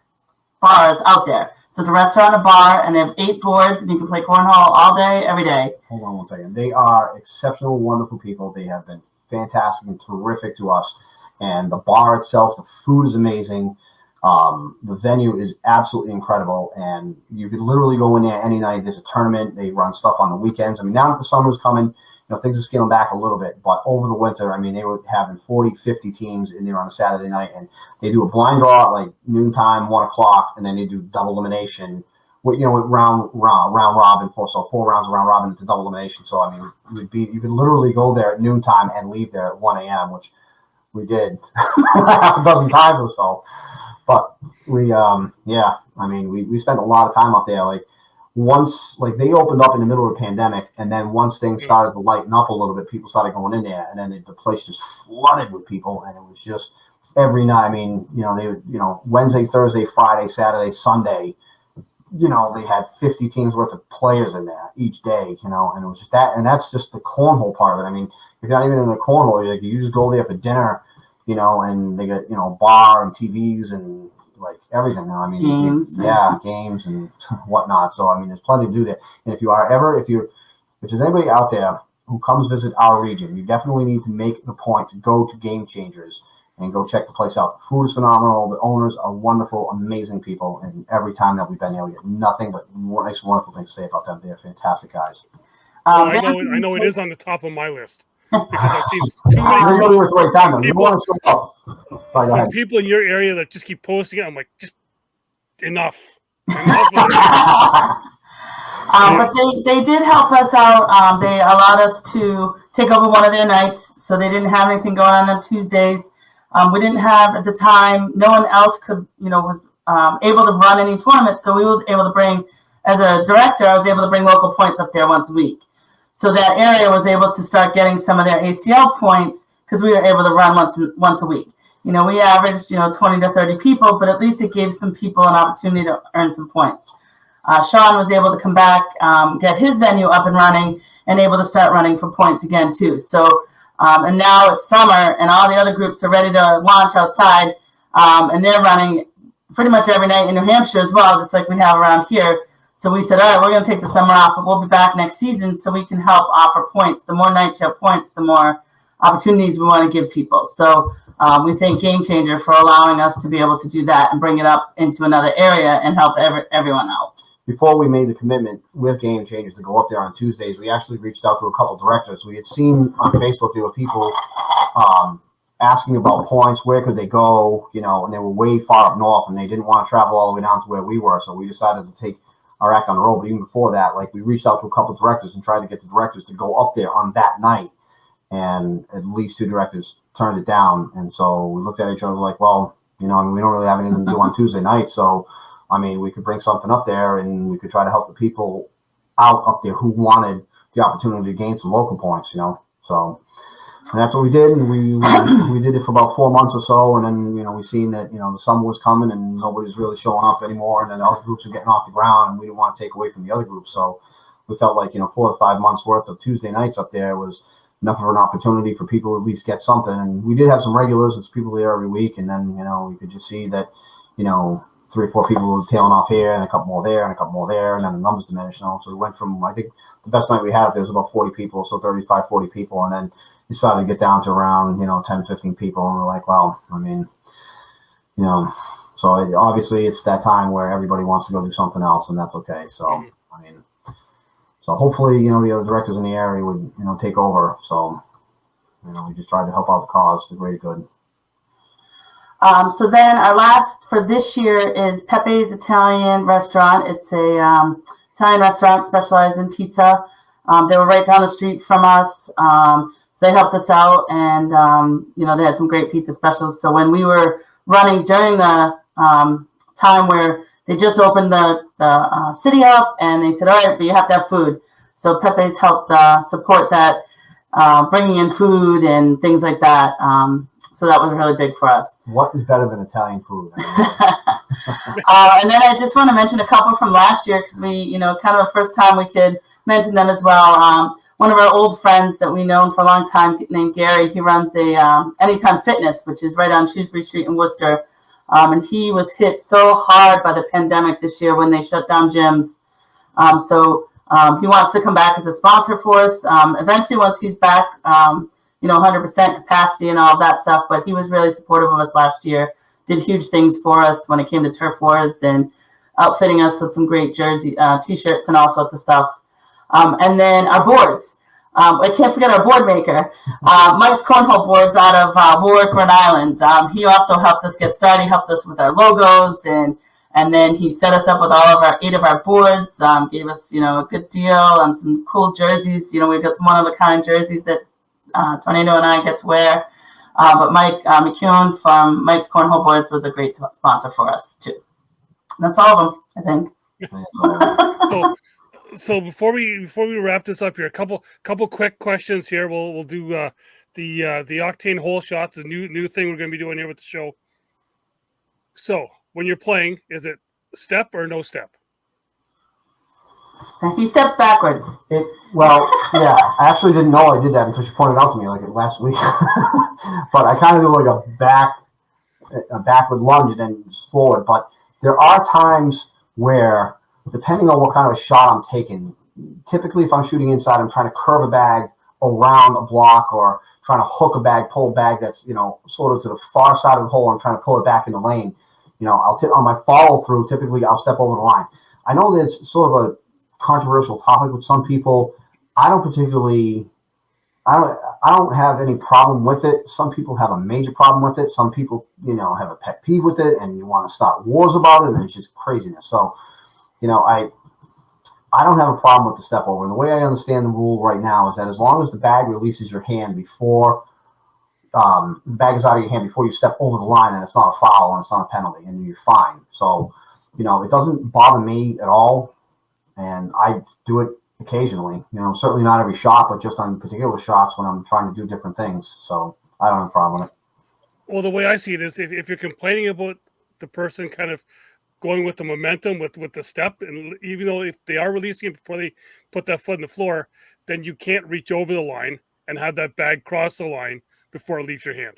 bars out there. So it's a restaurant, a bar, and they have 8 boards, and you can play cornhole all day, every day. Hold on one second. They are exceptional, wonderful people. They have been fantastic and terrific to us. And the bar itself, the food is amazing. The venue is absolutely incredible, and you could literally go in there any night. There's a tournament. They run stuff on the weekends. I mean, now that the summer's coming, things are scaling back a little bit. But over the winter, I mean, they were having 40, 50 teams in there on a Saturday night, and they do a blind draw at like noontime, 1 o'clock, and then they do double elimination. With round robin, so 4 rounds of round robin to double elimination. So I mean, you could literally go there at noontime and leave there at 1 a.m., which we did half a dozen times or so. But we, I mean, we spent a lot of time up there. Like once, like they opened up in the middle of the pandemic, and then once things started to lighten up a little bit, people started going in there, and then the place just flooded with people, and it was just every night. I mean, Wednesday, Thursday, Friday, Saturday, Sunday. They had 50 teams worth of players in there each day, and it was just that, and that's just the cornhole part of it. I mean, if you're not even in the cornhole, you just go there for dinner, and they get, bar and TVs and like everything. I mean, games and whatnot. So, I mean, there's plenty to do there. And if there's anybody out there who comes visit our region, you definitely need to make the point to go to Game Changers and go check the place out. The food is phenomenal. The owners are wonderful, amazing people. And every time that we've been there, we get nothing but nice, wonderful things to say about them. They're fantastic guys. I know it is on the top of my list because I've seen too many people in your area that just keep posting it. I'm like, just enough. But they did help us out. They allowed us to take over one of their nights, so they didn't have anything going on Tuesdays. We didn't have at the time. No one else was able to run any tournaments, so we were able to bring. As a director, I was able to bring local points up there once a week. So that area was able to start getting some of their ACL points because we were able to run once a week. We averaged 20 to 30 people, but at least it gave some people an opportunity to earn some points. Sean was able to come back, get his venue up and running, and able to start running for points again too. So. And now it's summer, and all the other groups are ready to launch outside, and they're running pretty much every night in New Hampshire as well, just like we have around here. So we said, all right, we're going to take the summer off, but we'll be back next season so we can help offer points. The more nights you have points, the more opportunities we want to give people. So we thank Game Changer for allowing us to be able to do that and bring it up into another area and help everyone out. Before we made the commitment with Game Changers to go up there on Tuesdays, we actually reached out to a couple directors. We had seen on Facebook there were people asking about points, where could they go, and they were way far up north, and they didn't want to travel all the way down to where we were. So we decided to take our act on the road. But even before that, we reached out to a couple directors and tried to get the directors to go up there on that night. And at least 2 directors turned it down. And so we looked at each other like, well, we don't really have anything to do on Tuesday night. So I mean, we could bring something up there, and we could try to help the people out up there who wanted the opportunity to gain some local points, So and that's what we did, and we did it for about 4 months or so, and then we seen that the summer was coming and nobody's really showing up anymore, and then the other groups were getting off the ground, and we didn't want to take away from the other groups, so we felt like 4 to 5 months worth of Tuesday nights up there was enough of an opportunity for people to at least get something, and we did have some regulars. It's people there every week, and then we could just see that 3 or 4 people were tailing off here, and a couple more there, and a couple more there, and then the numbers diminished. So we went from, I think, the best night we had there was about 40 people, so 35, 40 people, and then we started to get down to around, 10, 15 people, and we're like, well, I mean, so obviously it's that time where everybody wants to go do something else, and that's okay. So, I mean, so hopefully, the other directors in the area would, take over. So, we just tried to help out the cause, the greater good. So then our last for this year is Pepe's Italian Restaurant. It's a Italian restaurant specialized in pizza. They were right down the street from us. So they helped us out, and they had some great pizza specials. So when we were running during the time where they just opened the city up, and they said, all right, but you have to have food. So Pepe's helped support that, bringing in food and things like that. So that was really big for us. What is better than Italian food? And then I just want to mention a couple from last year because we, kind of the first time we could mention them as well. One of our old friends that we known for a long time named Gary, he runs a Anytime Fitness, which is right on Shrewsbury Street in Worcester. And he was hit so hard by the pandemic this year when they shut down gyms. So he wants to come back as a sponsor for us. Eventually, once he's back, 100% capacity and all of that stuff. But he was really supportive of us last year, did huge things for us when it came to turf wars and outfitting us with some great jersey, T-shirts and all sorts of stuff. And then our boards. I can't forget our board maker, Mike's Cornhole boards out of Warwick, Rhode Island. He also helped us get started. He helped us with our logos, and then he set us up with all of our 8 of our boards. Gave us, a good deal on some cool jerseys. We've got some one-of-a-kind jerseys that Tornado and I get to wear. But Mike McCune from Mike's Cornhole boards was a great sponsor for us too. And that's all of them, I think. So before we wrap this up here, a couple quick questions here. We'll do the Oktane hole shots, a new thing we're going to be doing here with the show. So when you're playing, is it step or no step? He steps backwards. Yeah, I actually didn't know I did that until she pointed out to me like last week. But I kind of do like a backward lunge and then just forward. But there are times where, depending on what kind of a shot I'm taking, typically if I'm shooting inside, I'm trying to curve a bag around a block or trying to hook a bag, pull a bag that's, sort of to the far side of the hole and trying to pull it back in the lane. On my follow through, typically I'll step over the line. I know that's sort of a controversial topic with some people. I don't have any problem with it. Some people have a major problem with it. Some people, have a pet peeve with it and you want to start wars about it, and it's just craziness. So, I don't have a problem with the step over. And the way I understand the rule right now is that as long as the bag releases your hand before the bag is out of your hand before you step over the line, and it's not a foul and it's not a penalty, and you're fine. So, it doesn't bother me at all. And I do it occasionally, certainly not every shot, but just on particular shots when I'm trying to do different things. So I don't have a problem with it. Well, the way I see it is if you're complaining about the person kind of going with the momentum with the step, and even though if they are releasing it before they put that foot in the floor, then you can't reach over the line and have that bag cross the line before it leaves your hand.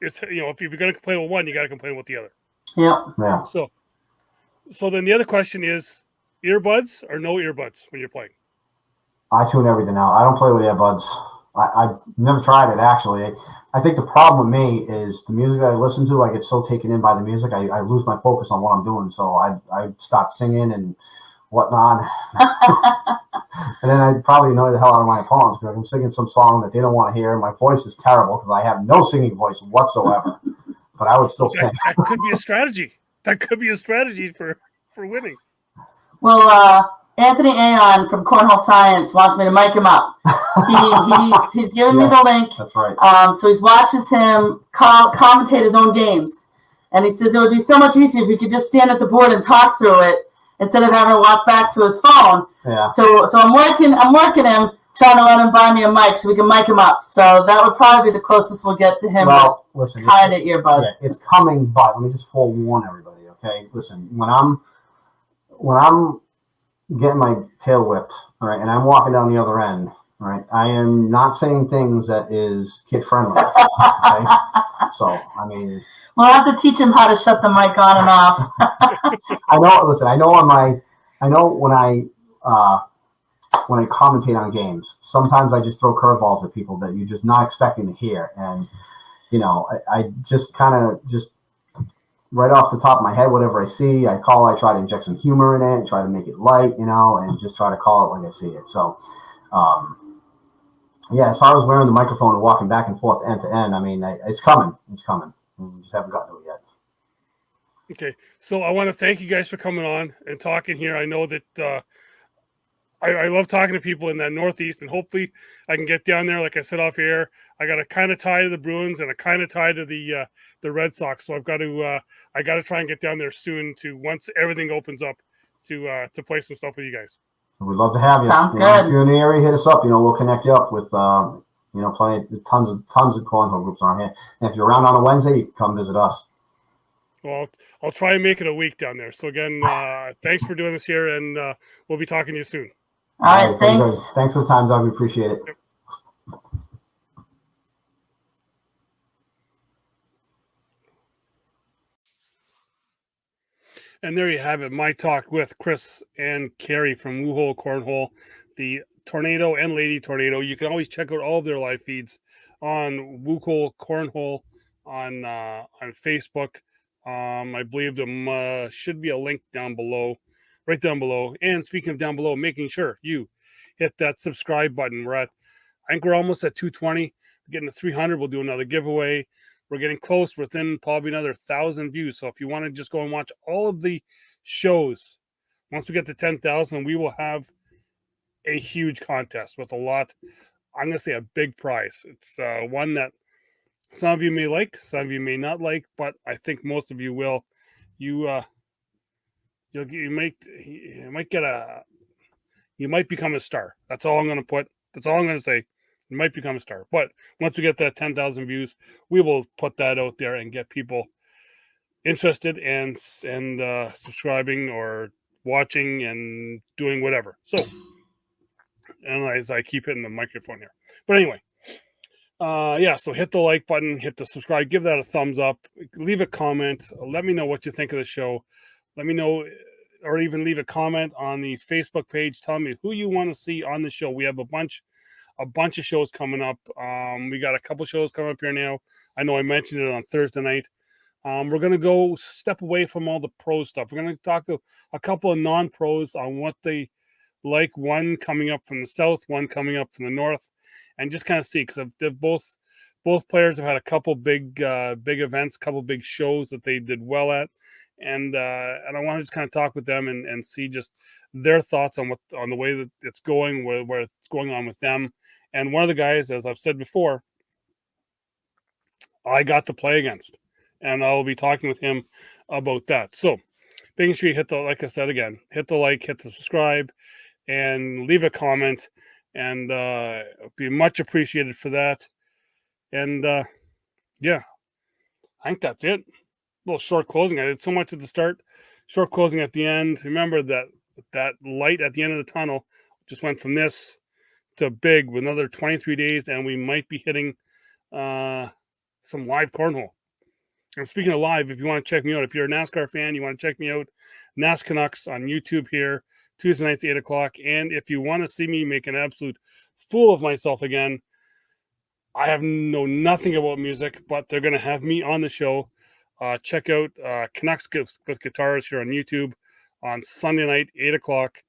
It's, if you're going to complain with one, you got to complain with the other. Yeah. So then the other question is, earbuds or no earbuds when you're playing? I tune everything out. I don't play with earbuds. I've never tried it, actually. I think the problem with me is the music I listen to, I get so taken in by the music, I lose my focus on what I'm doing. So I start singing and whatnot. And then I'd probably annoy the hell out of my opponents because I'm singing some song that they don't want to hear. My voice is terrible because I have no singing voice whatsoever. But I would still sing. That could be a strategy. That could be a strategy for winning. Well, Anthony Aon from Cornhole Science wants me to mic him up. He's given me the link. That's right. So he watches him commentate his own games, and he says it would be so much easier if he could just stand at the board and talk through it instead of having to walk back to his phone. Yeah. So I'm working him, trying to let him buy me a mic so we can mic him up. So that would probably be the closest we'll get to him. Well, listen, kind of earbuds. Yeah, it's coming, but let me just forewarn everybody. Okay, listen, when I'm getting my tail whipped, all right, and I'm walking down the other end, all right, I am not saying things that is kid friendly. Okay? So, I mean, we'll have to teach him how to shut the mic on and off. I know. Listen, I know when I commentate on games, sometimes I just throw curveballs at people that you're just not expecting to hear, and I just kind of just right off the top of my head, whatever I see, I try to inject some humor in it, try to make it light, and just try to call it like I see it. So, as far as wearing the microphone and walking back and forth end to end, I mean, it's coming. It's coming. We just haven't gotten to it yet. Okay. So I want to thank you guys for coming on and talking here. I know that I love talking to people in that Northeast, and hopefully I can get down there. Like I said off air, I got a kind of tie to the Bruins and a kind of tie to the Red Sox. So I got to try and get down there soon to once everything opens up to play some stuff with you guys. We'd love to have you. Sounds good. If you're in the area, hit us up. We'll connect you up with tons of cornhole groups on here. And if you're around on a Wednesday, you can come visit us. Well, I'll try and make it a week down there. So again, thanks for doing this here, and we'll be talking to you soon. All right, thanks. Thanks for the time, Doug. We appreciate it. Yep. And there you have it, my talk with Chris and Carrie from Woohole Cornhole, the Tornado and Lady Tornado. You can always check out all of their live feeds on Woohole Cornhole on Facebook. I believe there should be a link down below, right down below. And speaking of down below, making sure you hit that subscribe button. I think we're almost at 220. We're getting to 300. We'll do another giveaway. We're getting close, within probably another 1,000 views. So if you want to just go and watch all of the shows, once we get to 10,000, we will have a huge contest with a lot. I'm going to say a big prize. It's one that some of you may like, some of you may not like, but I think most of you will. You might become a star. That's all I'm going to put. That's all I'm going to say. You might become a star. But once we get that 10,000 views, we will put that out there and get people interested and subscribing or watching and doing whatever. So, and as I keep hitting the microphone here. But anyway, so hit the like button, hit the subscribe, give that a thumbs up, leave a comment, let me know what you think of the show. Let me know, or even leave a comment on the Facebook page. Tell me who you want to see on the show. We have a bunch of shows coming up. We got a couple shows coming up here now. I know I mentioned it on Thursday night. We're going to go step away from all the pro stuff. We're going to talk to a couple of non-pros on what they like, one coming up from the south, one coming up from the north, and just kind of see, because they're both players have had a couple big events, couple big shows that they did well at. And I want to just kind of talk with them and see just their thoughts on the way that it's going, where it's going on with them. And one of the guys, as I've said before, I got to play against, and I'll be talking with him about that. So making sure you hit the, like I said again, hit the like, hit the subscribe, and leave a comment, and be much appreciated for that. And I think that's it. Little short closing. I did so much at the start, short closing at the end. Remember that light at the end of the tunnel just went from this to big with another 23 days, and we might be hitting some live cornhole. And speaking of live, if you want to check me out, if you're a NASCAR fan, you want to check me out, NAS Canucks on YouTube here, Tuesday nights, 8 o'clock. And if you want to see me make an absolute fool of myself again, I know nothing about music, but they're going to have me on the show. Check out Canucks with Guitars here on YouTube on Sunday night, 8 o'clock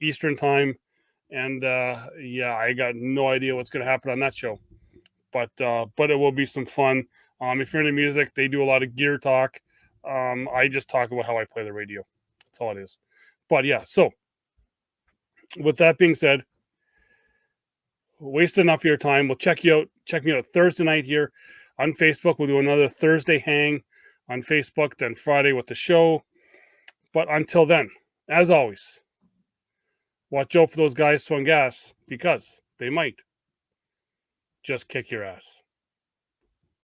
Eastern time. And I got no idea what's going to happen on that show. But it will be some fun. If you're into music, they do a lot of gear talk. I just talk about how I play the radio. That's all it is. But so with that being said, wasted enough of your time. We'll check you out. Check me out Thursday night here on Facebook. We'll do another Thursday hang on Facebook, then Friday with the show. But until then, as always, watch out for those guys throwing gas, because they might just kick your ass.